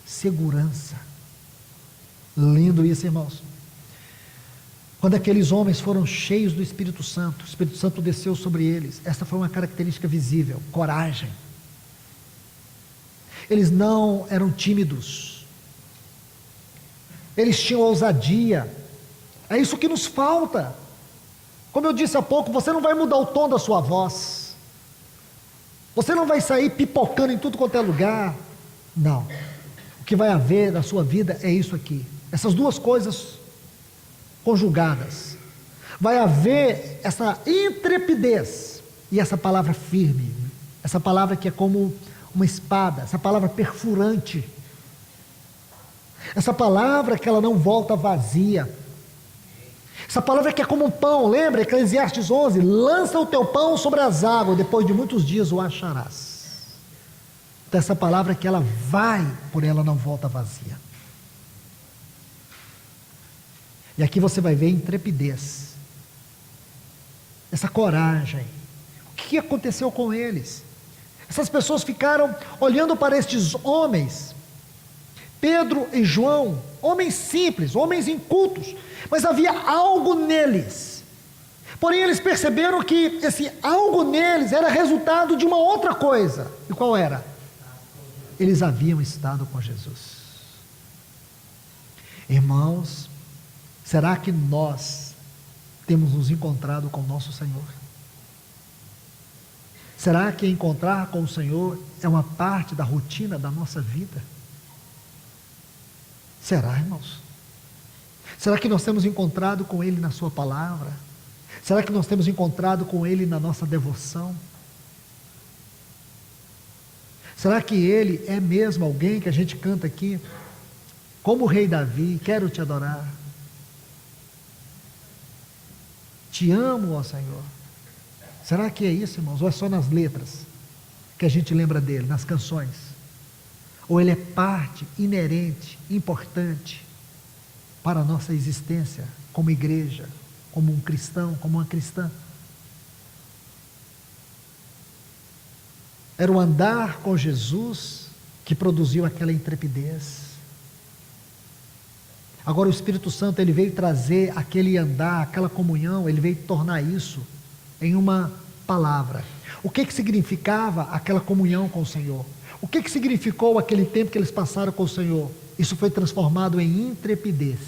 segurança. Lindo isso, irmãos. Quando aqueles homens foram cheios do Espírito Santo, o Espírito Santo desceu sobre eles. Essa foi uma característica visível: coragem. Eles não eram tímidos, eles tinham ousadia. É isso que nos falta. Como eu disse há pouco, você não vai mudar o tom da sua voz, você não vai sair pipocando em tudo quanto é lugar. Não. O que vai haver na sua vida é isso aqui. Essas duas coisas conjugadas. Vai haver essa intrepidez e essa palavra firme. Essa palavra que é como uma espada. Essa palavra perfurante. Essa palavra que ela não volta vazia. Essa palavra que é como um pão. Lembra? Eclesiastes 11. Lança o teu pão sobre as águas. Depois de muitos dias o acharás. Então essa palavra que ela vai, porém ela não volta vazia. E aqui você vai ver intrepidez, essa coragem. O que aconteceu com eles? Essas pessoas ficaram olhando para estes homens, Pedro e João, homens simples, homens incultos, mas havia algo neles. Porém eles perceberam que esse algo neles era resultado de uma outra coisa. E qual era? Eles haviam estado com Jesus. Irmãos, será que nós temos nos encontrado com o nosso Senhor? Será que encontrar com o Senhor é uma parte da rotina da nossa vida? Será, irmãos? Será que nós temos encontrado com Ele na Sua palavra? Será que nós temos encontrado com Ele na nossa devoção? Será que Ele é mesmo alguém que a gente canta aqui, como o rei Davi, quero te adorar? Te amo, ó Senhor. Será que é isso, irmãos? Ou é só nas letras que a gente lembra dele, nas canções? Ou ele é parte inerente, importante para a nossa existência como igreja, como um cristão, como uma cristã? Era o andar com Jesus que produziu aquela intrepidez. Agora o Espírito Santo, ele veio trazer aquele andar, aquela comunhão, ele veio tornar isso em uma palavra. O que significava aquela comunhão com o Senhor? O que significou aquele tempo que eles passaram com o Senhor? Isso foi transformado em intrepidez.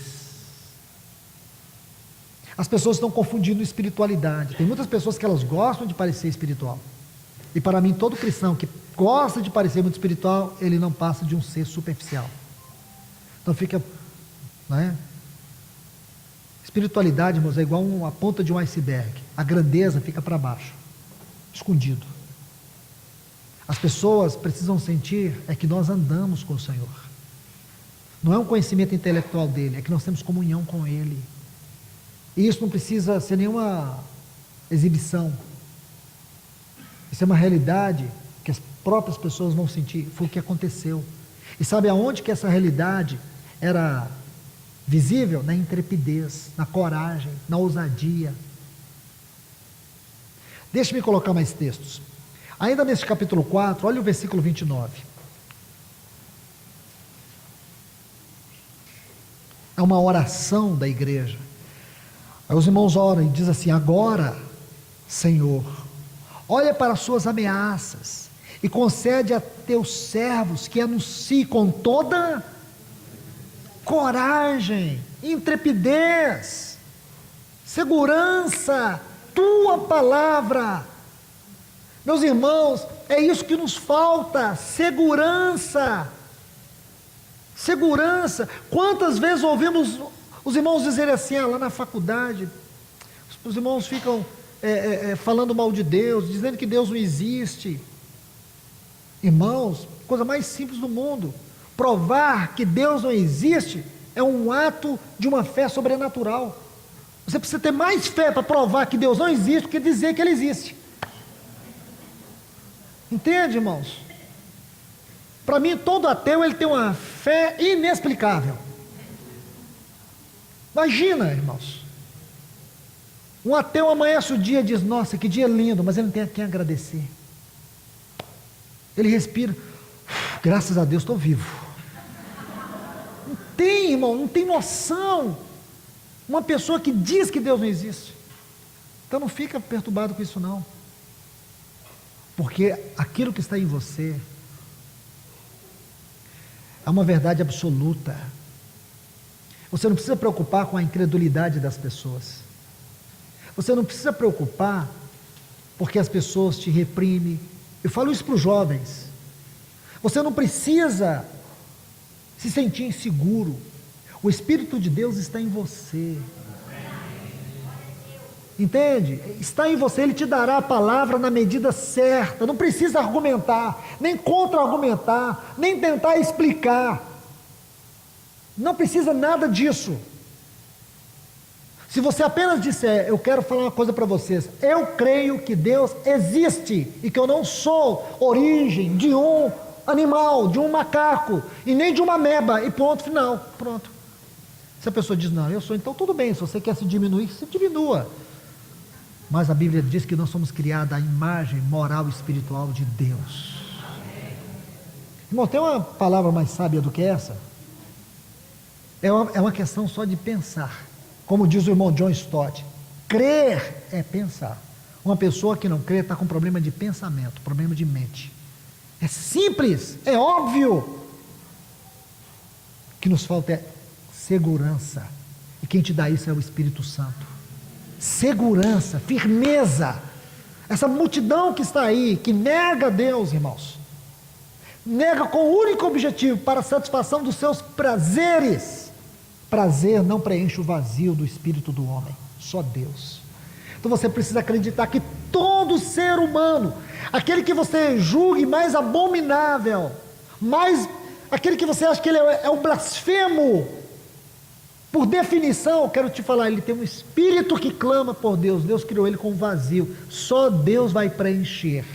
As pessoas estão confundindo espiritualidade. Tem muitas pessoas que elas gostam de parecer espiritual. E para mim, todo cristão que gosta de parecer muito espiritual, ele não passa de um ser superficial. Então fica, não é? Espiritualidade, irmãos, é igual a ponta de um iceberg. A grandeza fica para baixo, escondido. As pessoas precisam sentir é que nós andamos com o Senhor. Não é um conhecimento intelectual dele, é que nós temos comunhão com Ele. E isso não precisa ser nenhuma exibição. Isso é uma realidade que as próprias pessoas vão sentir. Foi o que aconteceu. E sabe aonde que essa realidade era visível? Na intrepidez, na coragem, na ousadia. Deixe-me colocar mais textos. Ainda nesse capítulo 4, olha o versículo 29. É uma oração da igreja. Aí os irmãos oram e dizem assim: agora, Senhor, olha para as suas ameaças e concede a teus servos que anunciem com toda coragem, intrepidez, segurança, tua palavra. Meus irmãos, é isso que nos falta, segurança. Segurança. Quantas vezes ouvimos os irmãos dizerem assim, lá na faculdade, os irmãos ficam falando mal de Deus, dizendo que Deus não existe. Irmãos, coisa mais simples do mundo. Provar que Deus não existe é um ato de uma fé sobrenatural. Você precisa ter mais fé para provar que Deus não existe do que dizer que Ele existe. Entende, irmãos? Para mim, todo ateu, ele tem uma fé inexplicável. Imagina, irmãos. Um ateu amanhece o dia e diz, nossa, que dia lindo, mas ele não tem a quem agradecer. Ele respira, graças a Deus estou vivo. Não tem, irmão, não tem noção. Uma pessoa que diz que Deus não existe. Então não fica perturbado com isso não. Porque aquilo que está em você é uma verdade absoluta. Você não precisa preocupar com a incredulidade das pessoas. Você não precisa preocupar porque as pessoas te reprimem. Eu falo isso para os jovens. Você não precisa se sentir inseguro. O Espírito de Deus está em você. Entende? Está em você, Ele te dará a palavra na medida certa. Não precisa argumentar, nem contra-argumentar, nem tentar explicar. Não precisa nada disso. Se você apenas disser, eu quero falar uma coisa para vocês, eu creio que Deus existe e que eu não sou origem de um animal, de um macaco e nem de uma ameba, e ponto final, pronto. Se a pessoa diz, não, eu sou, então tudo bem, se você quer se diminuir, se diminua. Mas a Bíblia diz que nós somos criados à imagem moral e espiritual de Deus. Irmão, tem uma palavra mais sábia do que essa? É uma questão só de pensar. Como diz o irmão John Stott, crer é pensar. Uma pessoa que não crê está com problema de pensamento, problema de mente. É simples, é óbvio. O que nos falta é segurança. E quem te dá isso é o Espírito Santo. Segurança, firmeza. Essa multidão que está aí, que nega Deus, irmãos, nega com o único objetivo, para a satisfação dos seus prazeres. Prazer não preenche o vazio do espírito do homem, só Deus. Então você precisa acreditar que todo ser humano, aquele que você julgue mais abominável, aquele que você acha que ele é um blasfemo, por definição, eu quero te falar, ele tem um espírito que clama por Deus. Deus criou ele com um vazio, só Deus vai preencher.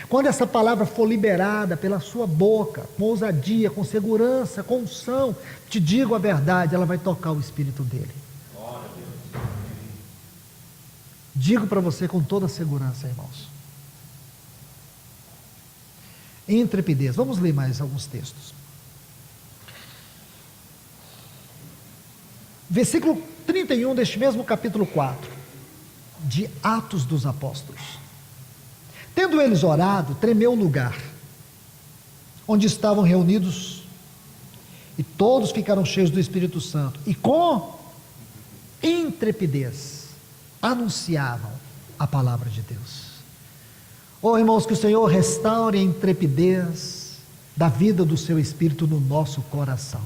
Quando essa palavra for liberada pela sua boca, com ousadia, com segurança, com unção, te digo a verdade, ela vai tocar o espírito dele. Digo para você com toda segurança, irmãos. Intrepidez. Vamos ler mais alguns textos. Versículo 31 deste mesmo capítulo 4, de Atos dos Apóstolos. Tendo eles orado, tremeu o lugar onde estavam reunidos, e todos ficaram cheios do Espírito Santo, e com intrepidez anunciavam a palavra de Deus. Oh, irmãos, que o Senhor restaure a intrepidez da vida do seu Espírito no nosso coração.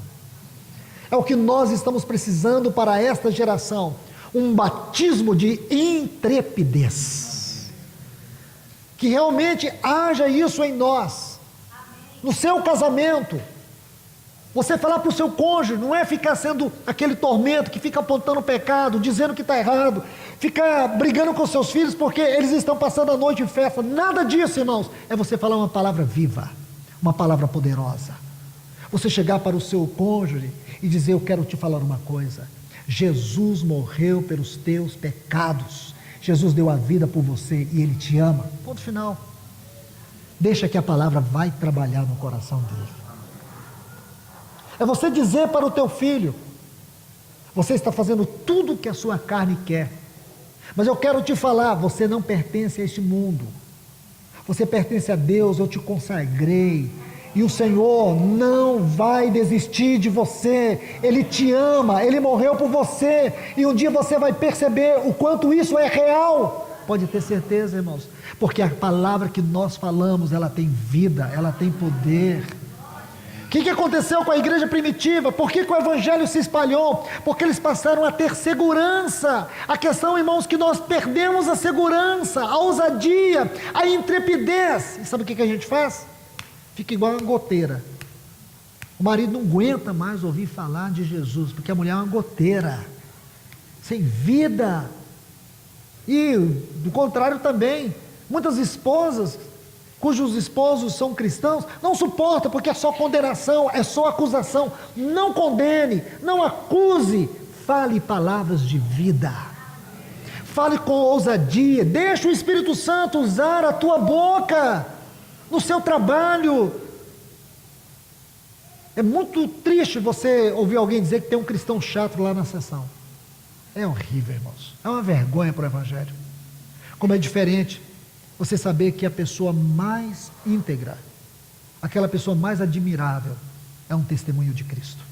É o que nós estamos precisando para esta geração, um batismo de intrepidez. Que realmente haja isso em nós. No seu casamento, você falar para o seu cônjuge, não é ficar sendo aquele tormento que fica apontando o pecado, dizendo que está errado, ficar brigando com seus filhos porque eles estão passando a noite em festa. Nada disso, irmãos. É você falar uma palavra viva, uma palavra poderosa. Você chegar para o seu cônjuge e dizer, eu quero te falar uma coisa, Jesus morreu pelos teus pecados, Jesus deu a vida por você e Ele te ama, ponto final. Deixa que a palavra vai trabalhar no coração dele. É você dizer para o teu filho, você está fazendo tudo o que a sua carne quer, mas eu quero te falar, você não pertence a este mundo, você pertence a Deus, eu te consagrei, e o Senhor não vai desistir de você, Ele te ama, Ele morreu por você, e um dia você vai perceber o quanto isso é real, pode ter certeza, irmãos, porque a palavra que nós falamos, ela tem vida, ela tem poder. O que aconteceu com a igreja primitiva? Por que o evangelho se espalhou? Porque eles passaram a ter segurança. A questão, irmãos, que nós perdemos a segurança, a ousadia, a intrepidez, e sabe o que a gente faz? Fica igual uma goteira. O marido não aguenta mais ouvir falar de Jesus, porque a mulher é uma goteira, sem vida. E do contrário também, muitas esposas, cujos esposos são cristãos, não suportam, porque é só condenação, é só acusação. Não condene, não acuse, fale palavras de vida, fale com ousadia, deixa o Espírito Santo usar a tua boca, no seu trabalho. É muito triste você ouvir alguém dizer que tem um cristão chato lá na sessão. É horrível, irmãos, é uma vergonha para o evangelho. Como é diferente você saber que a pessoa mais íntegra, aquela pessoa mais admirável, é um testemunho de Cristo.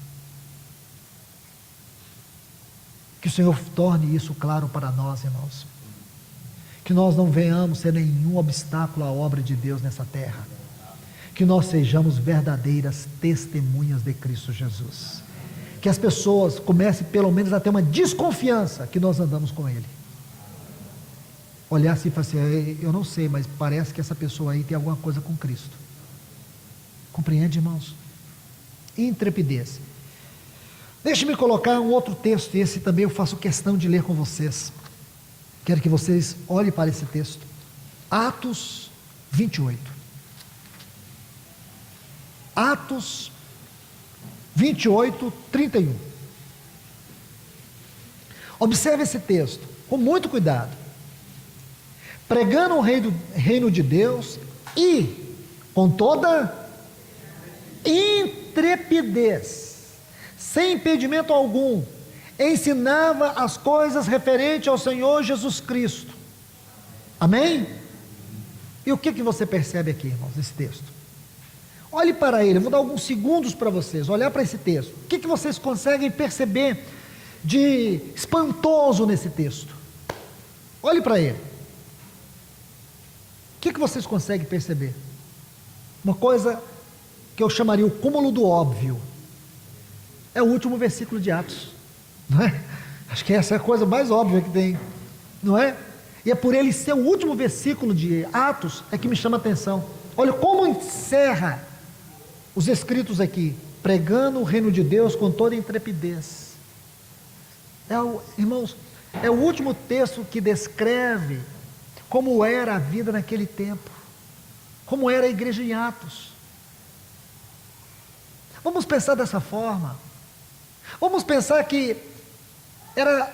Que o Senhor torne isso claro para nós, irmãos. Que nós não venhamos ser nenhum obstáculo à obra de Deus nessa terra. Que que nós sejamos verdadeiras testemunhas de Cristo Jesus. Que as pessoas comecem pelo menos a ter uma desconfiança que nós andamos com Ele. Olhar assim e falar assim, eu não sei, mas parece que essa pessoa aí tem alguma coisa com Cristo. Compreende, irmãos? Intrepidez. Deixe-me colocar um outro texto, e esse também eu faço questão de ler com vocês. Quero que vocês olhem para esse texto. Atos 28. Atos 28, 31. Observe esse texto, com muito cuidado. Pregando o reino de Deus e com toda intrepidez, sem impedimento algum, ensinava as coisas referentes ao Senhor Jesus Cristo. Amém? E o que você percebe aqui, irmãos, nesse texto? Olhe para ele, eu vou dar alguns segundos para vocês, olhar para esse texto. O que vocês conseguem perceber de espantoso nesse texto? Olhe para ele. O que vocês conseguem perceber? Uma coisa que eu chamaria o cúmulo do óbvio. É o último versículo de Atos, não é? Acho que essa é a coisa mais óbvia que tem, não é? E é por ele ser o último versículo de Atos é que me chama a atenção. Olha como encerra os escritos aqui, pregando o reino de Deus com toda intrepidez. Irmãos, é o último texto que descreve como era a vida naquele tempo, como era a igreja em Atos. Vamos pensar dessa forma. Vamos pensar que era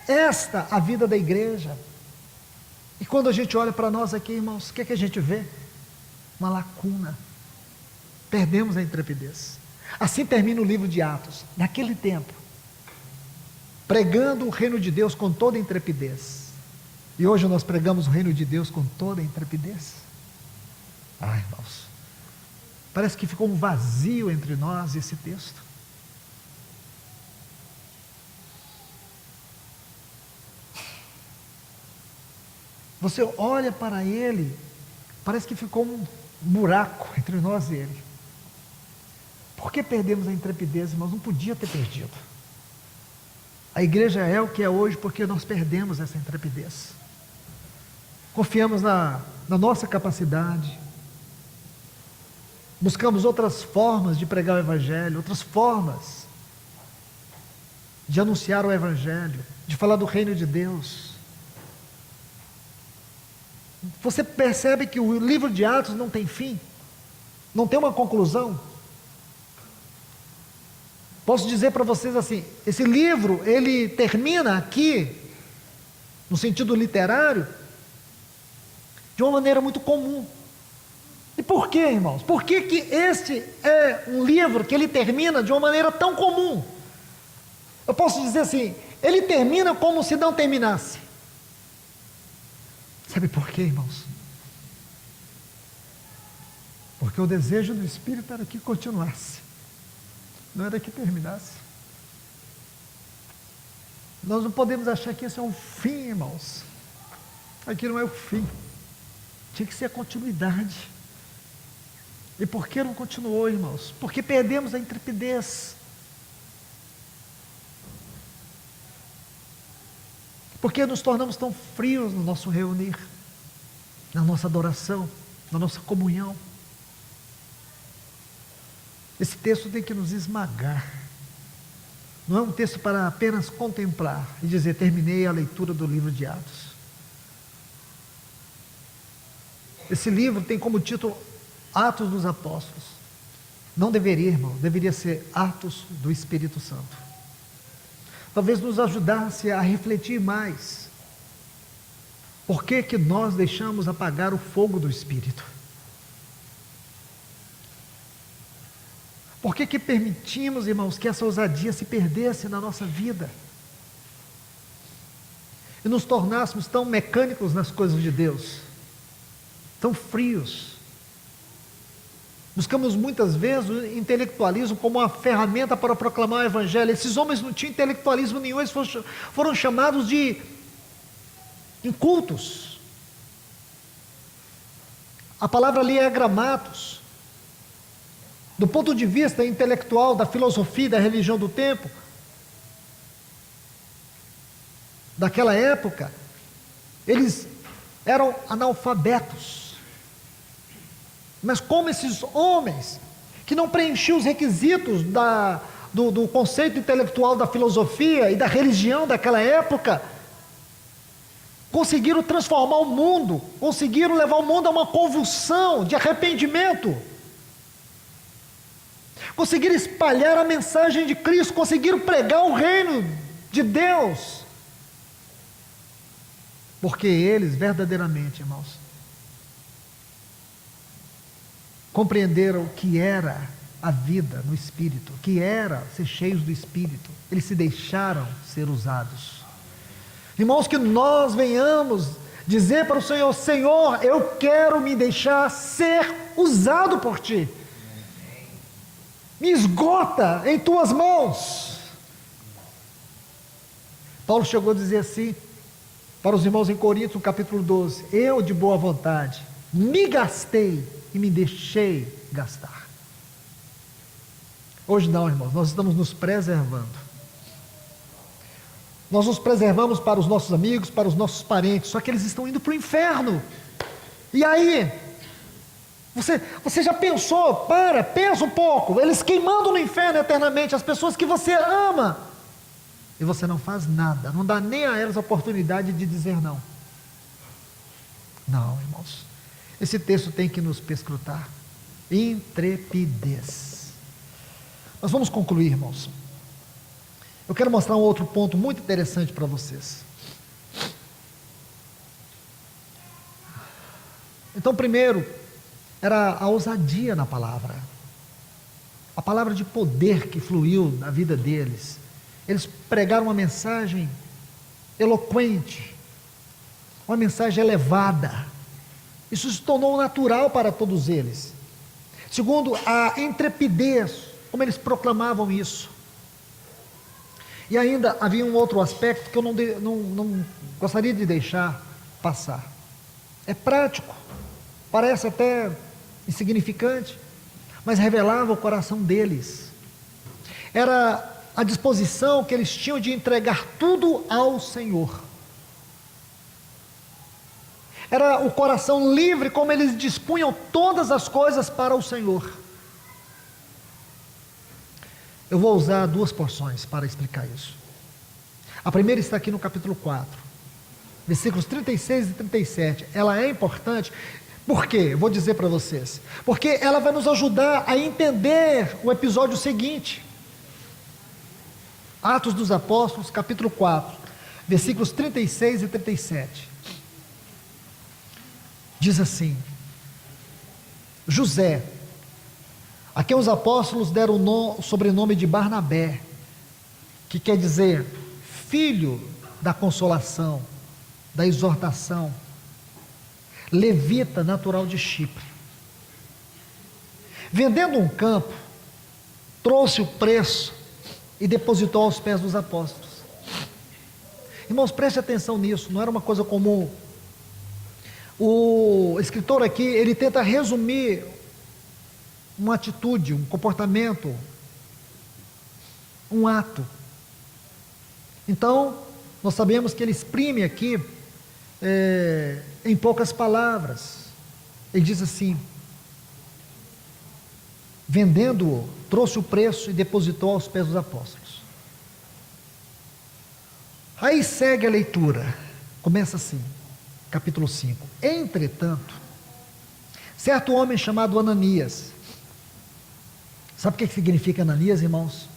esta a vida da igreja. E quando a gente olha para nós aqui, irmãos, o que a gente vê? Uma lacuna. Perdemos a intrepidez. Assim termina o livro de Atos, naquele tempo, pregando o reino de Deus com toda intrepidez. E hoje nós pregamos o reino de Deus com toda intrepidez. Ai, irmãos, parece que ficou um vazio entre nós esse texto. Você olha para ele, parece que ficou um buraco entre nós e ele. Por que perdemos a intrepidez, irmãos? Não podia ter perdido. A igreja é o que é hoje porque nós perdemos essa intrepidez. Confiamos na nossa capacidade. Buscamos outras formas de pregar o Evangelho, outras formas de anunciar o Evangelho, de falar do reino de Deus. Você percebe que o livro de Atos não tem fim, não tem uma conclusão. Posso dizer para vocês assim, esse livro, ele termina aqui, no sentido literário, de uma maneira muito comum. E por quê, irmãos? Por que este é um livro que ele termina de uma maneira tão comum? Eu posso dizer assim, ele termina como se não terminasse. Sabe por quê, irmãos? Porque o desejo do Espírito era que continuasse, não era que terminasse. Nós não podemos achar que esse é um fim, irmãos. Aqui não é o fim. Tinha que ser a continuidade. E por que não continuou, irmãos? Porque perdemos a intrepidez. Porque nos tornamos tão frios no nosso reunir, na nossa adoração, na nossa comunhão. Esse texto tem que nos esmagar. Não é um texto para apenas contemplar e dizer, terminei a leitura do livro de Atos. Esse livro tem como título Atos dos Apóstolos. Não deveria, irmão, deveria ser Atos do Espírito Santo. Talvez nos ajudasse a refletir mais. Por que nós deixamos apagar o fogo do Espírito? Por que permitimos, irmãos, que essa ousadia se perdesse na nossa vida? E nos tornássemos tão mecânicos nas coisas de Deus, tão frios. Buscamos muitas vezes o intelectualismo como uma ferramenta para proclamar o Evangelho. Esses homens não tinham intelectualismo nenhum, eles foram chamados de incultos. A palavra ali é gramatos. do ponto de vista intelectual, da filosofia, da religião do tempo, daquela época, eles eram analfabetos. Mas como esses homens, que não preenchiam os requisitos do conceito intelectual da filosofia e da religião daquela época, conseguiram transformar o mundo, conseguiram levar o mundo a uma convulsão de arrependimento, conseguiram espalhar a mensagem de Cristo, conseguiram pregar o reino de Deus, porque eles verdadeiramente, irmãos, compreenderam o que era a vida no Espírito, o que era ser cheios do Espírito. Eles se deixaram ser usados. Irmãos, que nós venhamos dizer para o Senhor: Senhor, eu quero me deixar ser usado por Ti. Me esgota em Tuas mãos. Paulo chegou a dizer assim para os irmãos em Coríntios, no capítulo 12: eu de boa vontade me gastei e me deixei gastar. Hoje não, irmãos, nós estamos nos preservando. Nós nos preservamos para os nossos amigos, para os nossos parentes, só que eles estão indo para o inferno. E aí, você já pensou? Pensa um pouco, eles queimando no inferno eternamente, as pessoas que você ama, e você não faz nada, não dá nem a elas a oportunidade de dizer não. Não, irmãos, esse texto tem que nos perscrutar. Intrepidez. Nós vamos concluir, irmãos. Eu quero mostrar um outro ponto muito interessante para vocês. Então, primeiro, era a ousadia na palavra. A palavra de poder que fluiu na vida deles. Eles pregaram uma mensagem eloquente, uma mensagem elevada. Isso se tornou natural para todos eles. Segundo, a intrepidez, como eles proclamavam isso. E ainda havia um outro aspecto que eu não gostaria de deixar passar. É prático, parece até insignificante, mas revelava o coração deles. Era a disposição que eles tinham de entregar tudo ao Senhor. Era o coração livre, como eles dispunham todas as coisas para o Senhor. Eu vou usar duas porções para explicar isso. A primeira está aqui no capítulo 4, versículos 36 e 37. Ela é importante, por quê? Eu vou dizer para vocês. Porque ela vai nos ajudar a entender o episódio seguinte. Atos dos Apóstolos, capítulo 4, versículos 36 e 37. Diz assim: José, a quem os apóstolos deram o sobrenome de Barnabé, que quer dizer filho da consolação, da exortação, levita natural de Chipre, vendendo um campo, trouxe o preço e depositou aos pés dos apóstolos. Irmãos, preste atenção nisso, não era uma coisa comum. O escritor aqui, ele tenta resumir uma atitude, um comportamento, um ato. Então, nós sabemos que ele exprime aqui, em poucas palavras, ele diz assim: vendendo-o, trouxe o preço e depositou aos pés dos apóstolos. Aí segue a leitura, começa assim, capítulo 5. Entretanto, certo homem chamado Ananias, sabe o que significa Ananias, irmãos?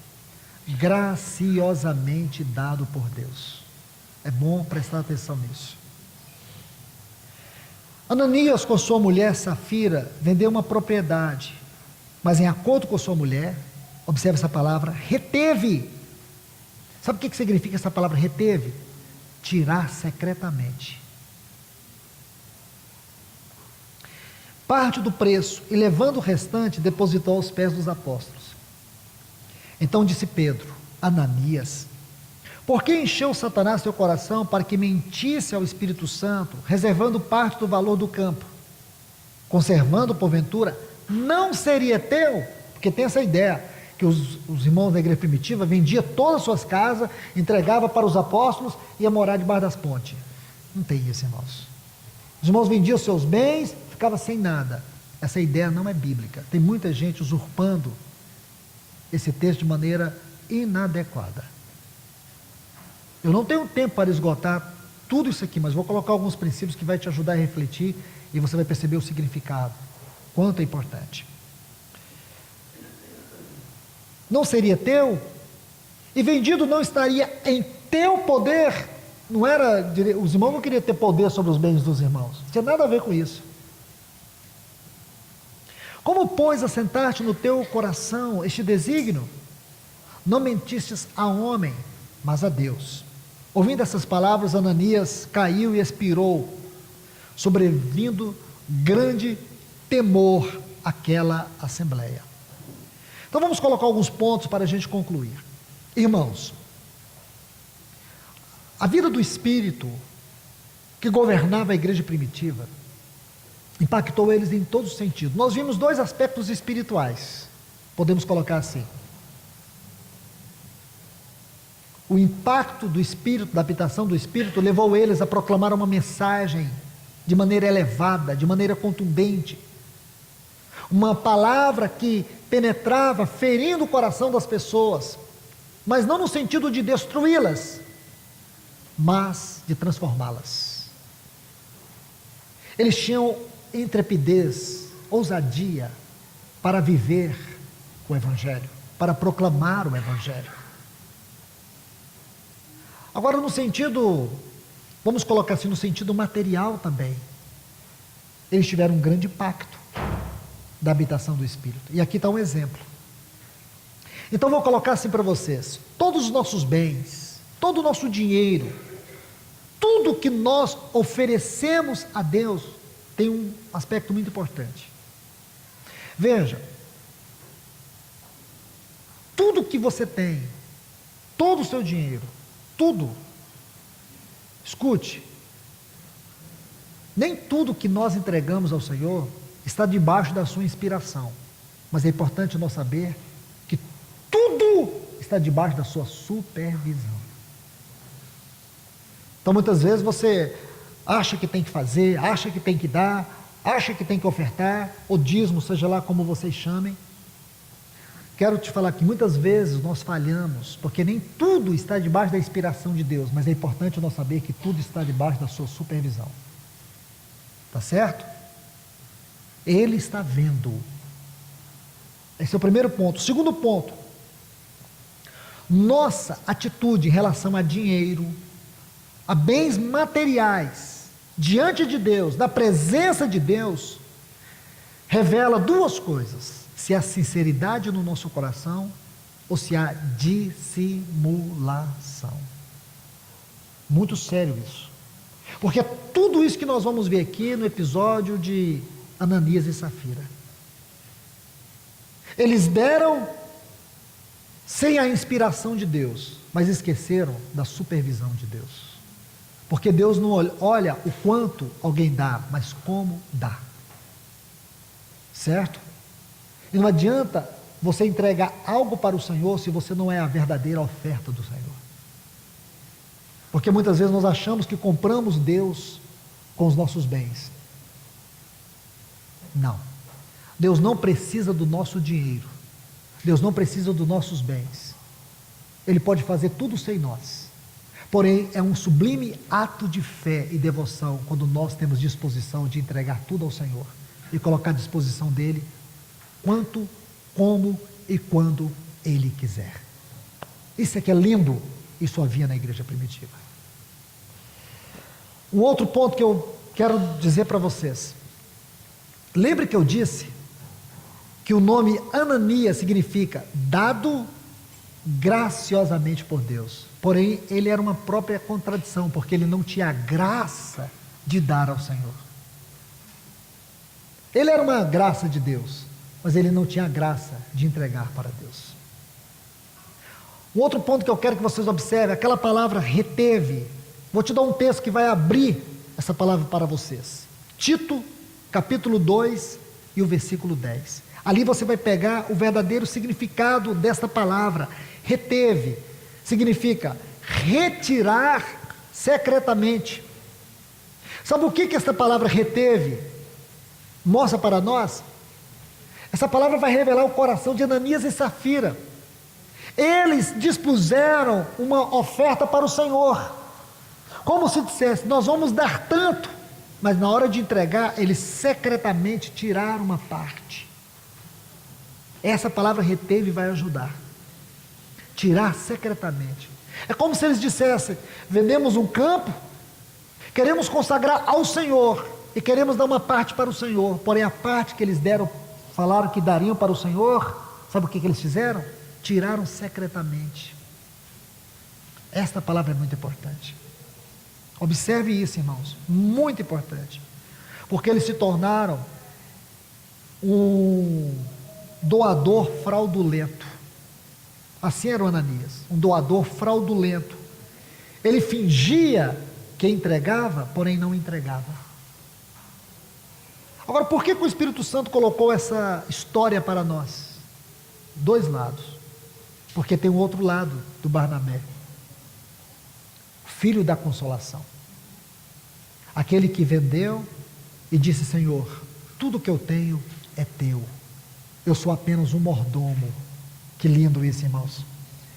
Graciosamente dado por Deus. É bom prestar atenção nisso. Ananias, com sua mulher Safira, vendeu uma propriedade, mas em acordo com sua mulher, observe essa palavra, reteve. Sabe o que significa essa palavra reteve? Tirar secretamente parte do preço, e levando o restante, depositou aos pés dos apóstolos. Então disse Pedro: Ananias, por que encheu Satanás teu coração para que mentisse ao Espírito Santo, reservando parte do valor do campo? Conservando, porventura, não seria teu? Porque tem essa ideia que os irmãos da igreja primitiva vendiam todas as suas casas, entregava para os apóstolos e ia morar debaixo das pontes. Não tem isso, irmãos. Os irmãos vendiam seus bens, ficava sem nada. Essa ideia não é bíblica. Tem muita gente usurpando esse texto de maneira inadequada. Eu não tenho tempo para esgotar tudo isso aqui, mas vou colocar alguns princípios que vai te ajudar a refletir e você vai perceber o significado, quanto é importante. Não seria teu, e vendido não estaria em teu poder. Não era, os irmãos não queriam ter poder sobre os bens dos irmãos, não tinha nada a ver com isso. Como, pois, assentaste no teu coração este desígnio? Não mentistes a homem, mas a Deus. Ouvindo essas palavras, Ananias caiu e expirou, sobrevindo grande temor àquela assembleia. Então vamos colocar alguns pontos para a gente concluir. Irmãos, a vida do Espírito que governava a igreja primitiva impactou eles em todos os sentidos. Nós vimos dois aspectos espirituais, podemos colocar assim. O impacto do Espírito, da habitação do Espírito, levou eles a proclamar uma mensagem de maneira elevada, de maneira contundente. Uma palavra que penetrava, ferindo o coração das pessoas, mas não no sentido de destruí-las, mas de transformá-las. Eles tinham intrepidez, ousadia para viver o Evangelho, para proclamar o Evangelho. Agora, no sentido, vamos colocar assim, no sentido material também, eles tiveram um grande impacto da habitação do Espírito. E aqui está um exemplo. Então, vou colocar assim para vocês: todos os nossos bens, todo o nosso dinheiro, tudo que nós oferecemos a Deus, tem um aspecto muito importante. Veja, tudo que você tem, todo o seu dinheiro, tudo, escute, nem tudo que nós entregamos ao Senhor está debaixo da sua inspiração, mas é importante nós saber que tudo está debaixo da sua supervisão. Então muitas vezes você acha que tem que fazer, acha que tem que dar, acha que tem que ofertar, o dízimo, seja lá como vocês chamem. Quero te falar que muitas vezes nós falhamos, porque nem tudo está debaixo da inspiração de Deus, mas é importante nós saber que tudo está debaixo da sua supervisão. Tá certo? Ele está vendo. Esse é o primeiro ponto. O segundo ponto: nossa atitude em relação a dinheiro, a bens materiais, diante de Deus, na presença de Deus, revela duas coisas: se há sinceridade no nosso coração ou se há dissimulação. Muito sério isso, porque tudo isso que nós vamos ver aqui no episódio de Ananias e Safira, eles deram sem a inspiração de Deus, mas esqueceram da supervisão de Deus. Porque Deus não olha o quanto alguém dá, mas como dá. Certo? E não adianta você entregar algo para o Senhor se você não é a verdadeira oferta do Senhor. Porque muitas vezes nós achamos que compramos Deus com os nossos bens. Não. Deus não precisa do nosso dinheiro. Deus não precisa dos nossos bens. Ele pode fazer tudo sem nós. Porém, é um sublime ato de fé e devoção quando nós temos disposição de entregar tudo ao Senhor e colocar à disposição dEle quanto, como e quando Ele quiser. Isso é que é lindo. Isso havia na igreja primitiva. Um outro ponto que eu quero dizer para vocês: lembre que eu disse que o nome Ananias significa dado graciosamente por Deus. Porém, ele era uma própria contradição, porque ele não tinha a graça de dar ao Senhor. Ele era uma graça de Deus, mas ele não tinha a graça de entregar para Deus. Um outro ponto que eu quero que vocês observem, aquela palavra reteve. Vou te dar um texto que vai abrir essa palavra para vocês. Tito, capítulo 2 e o versículo 10. Ali você vai pegar o verdadeiro significado desta palavra. Reteve significa retirar secretamente. Sabe o que esta palavra reteve mostra para nós? Essa palavra vai revelar o coração de Ananias e Safira. Eles dispuseram uma oferta para o Senhor, como se dissesse: nós vamos dar tanto, mas na hora de entregar, eles secretamente tiraram uma parte. Essa palavra reteve vai ajudar. Tirar secretamente. É como se eles dissessem: vendemos um campo, queremos consagrar ao Senhor, e queremos dar uma parte para o Senhor, porém a parte que eles deram, falaram que dariam para o Senhor, sabe o que eles fizeram? Tiraram secretamente. Esta palavra é muito importante. Observe isso, irmãos, muito importante, porque eles se tornaram um doador fraudulento. Assim era o Ananias, um doador fraudulento. Ele fingia que entregava, porém não entregava. Agora, por que o Espírito Santo colocou essa história para nós? Dois lados. Porque tem um outro lado do Barnabé, filho da consolação, aquele que vendeu e disse: Senhor, tudo que eu tenho é teu, eu sou apenas um mordomo. Que lindo isso, irmãos.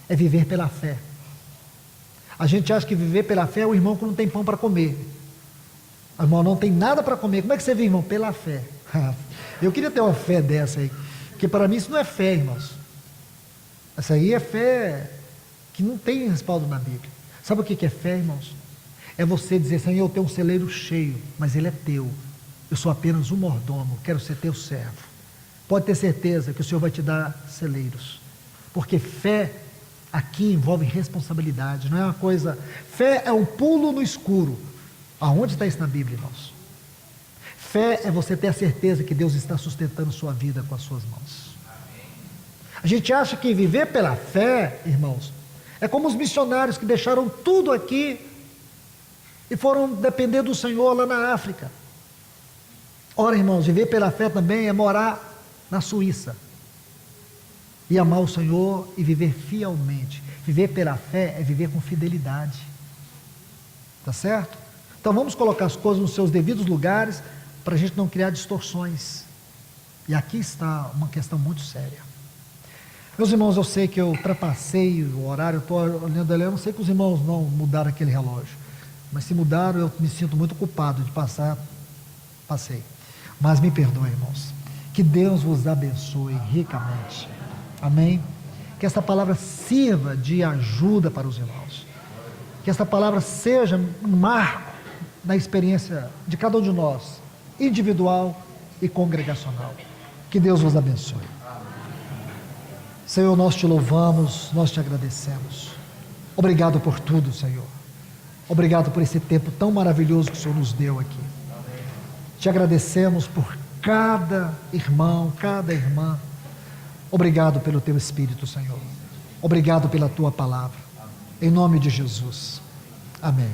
É viver pela fé. A gente acha que viver pela fé é o irmão que não tem pão para comer. O irmão não tem nada para comer. Como é que você vive, irmão? Pela fé. Eu queria ter uma fé dessa aí, porque para mim isso não é fé, irmãos. Essa aí é fé que não tem respaldo na Bíblia. Sabe o que é fé, irmãos? É você dizer: Senhor, eu tenho um celeiro cheio, mas ele é teu, eu sou apenas um mordomo, quero ser teu servo. Pode ter certeza que o Senhor vai te dar celeiros, porque fé aqui envolve responsabilidade, não é uma coisa. Fé é um pulo no escuro. Aonde está isso na Bíblia, irmãos? Fé é você ter a certeza que Deus está sustentando sua vida com as suas mãos. A gente acha que viver pela fé, irmãos, é como os missionários que deixaram tudo aqui e foram depender do Senhor lá na África. Ora, irmãos, viver pela fé também é morar na Suíça e amar o Senhor e viver fielmente. Viver pela fé é viver com fidelidade. Tá certo? Então vamos colocar as coisas nos seus devidos lugares, para a gente não criar distorções. E aqui está uma questão muito séria. Meus irmãos, eu sei que eu ultrapassei o horário, eu estou olhando ali, eu não sei que os irmãos não mudaram aquele relógio, mas se mudaram, eu me sinto muito culpado de passei. Mas me perdoem, irmãos. Que Deus vos abençoe ricamente. Amém? Que essa palavra sirva de ajuda para os irmãos. Que essa palavra seja um marco na experiência de cada um de nós, individual e congregacional. Que Deus vos abençoe. Senhor, nós te louvamos, nós te agradecemos. Obrigado por tudo, Senhor. Obrigado por esse tempo tão maravilhoso que o Senhor nos deu aqui. Te agradecemos por cada irmão, cada irmã. Obrigado pelo teu Espírito, Senhor. Obrigado pela tua palavra. Em nome de Jesus. Amém.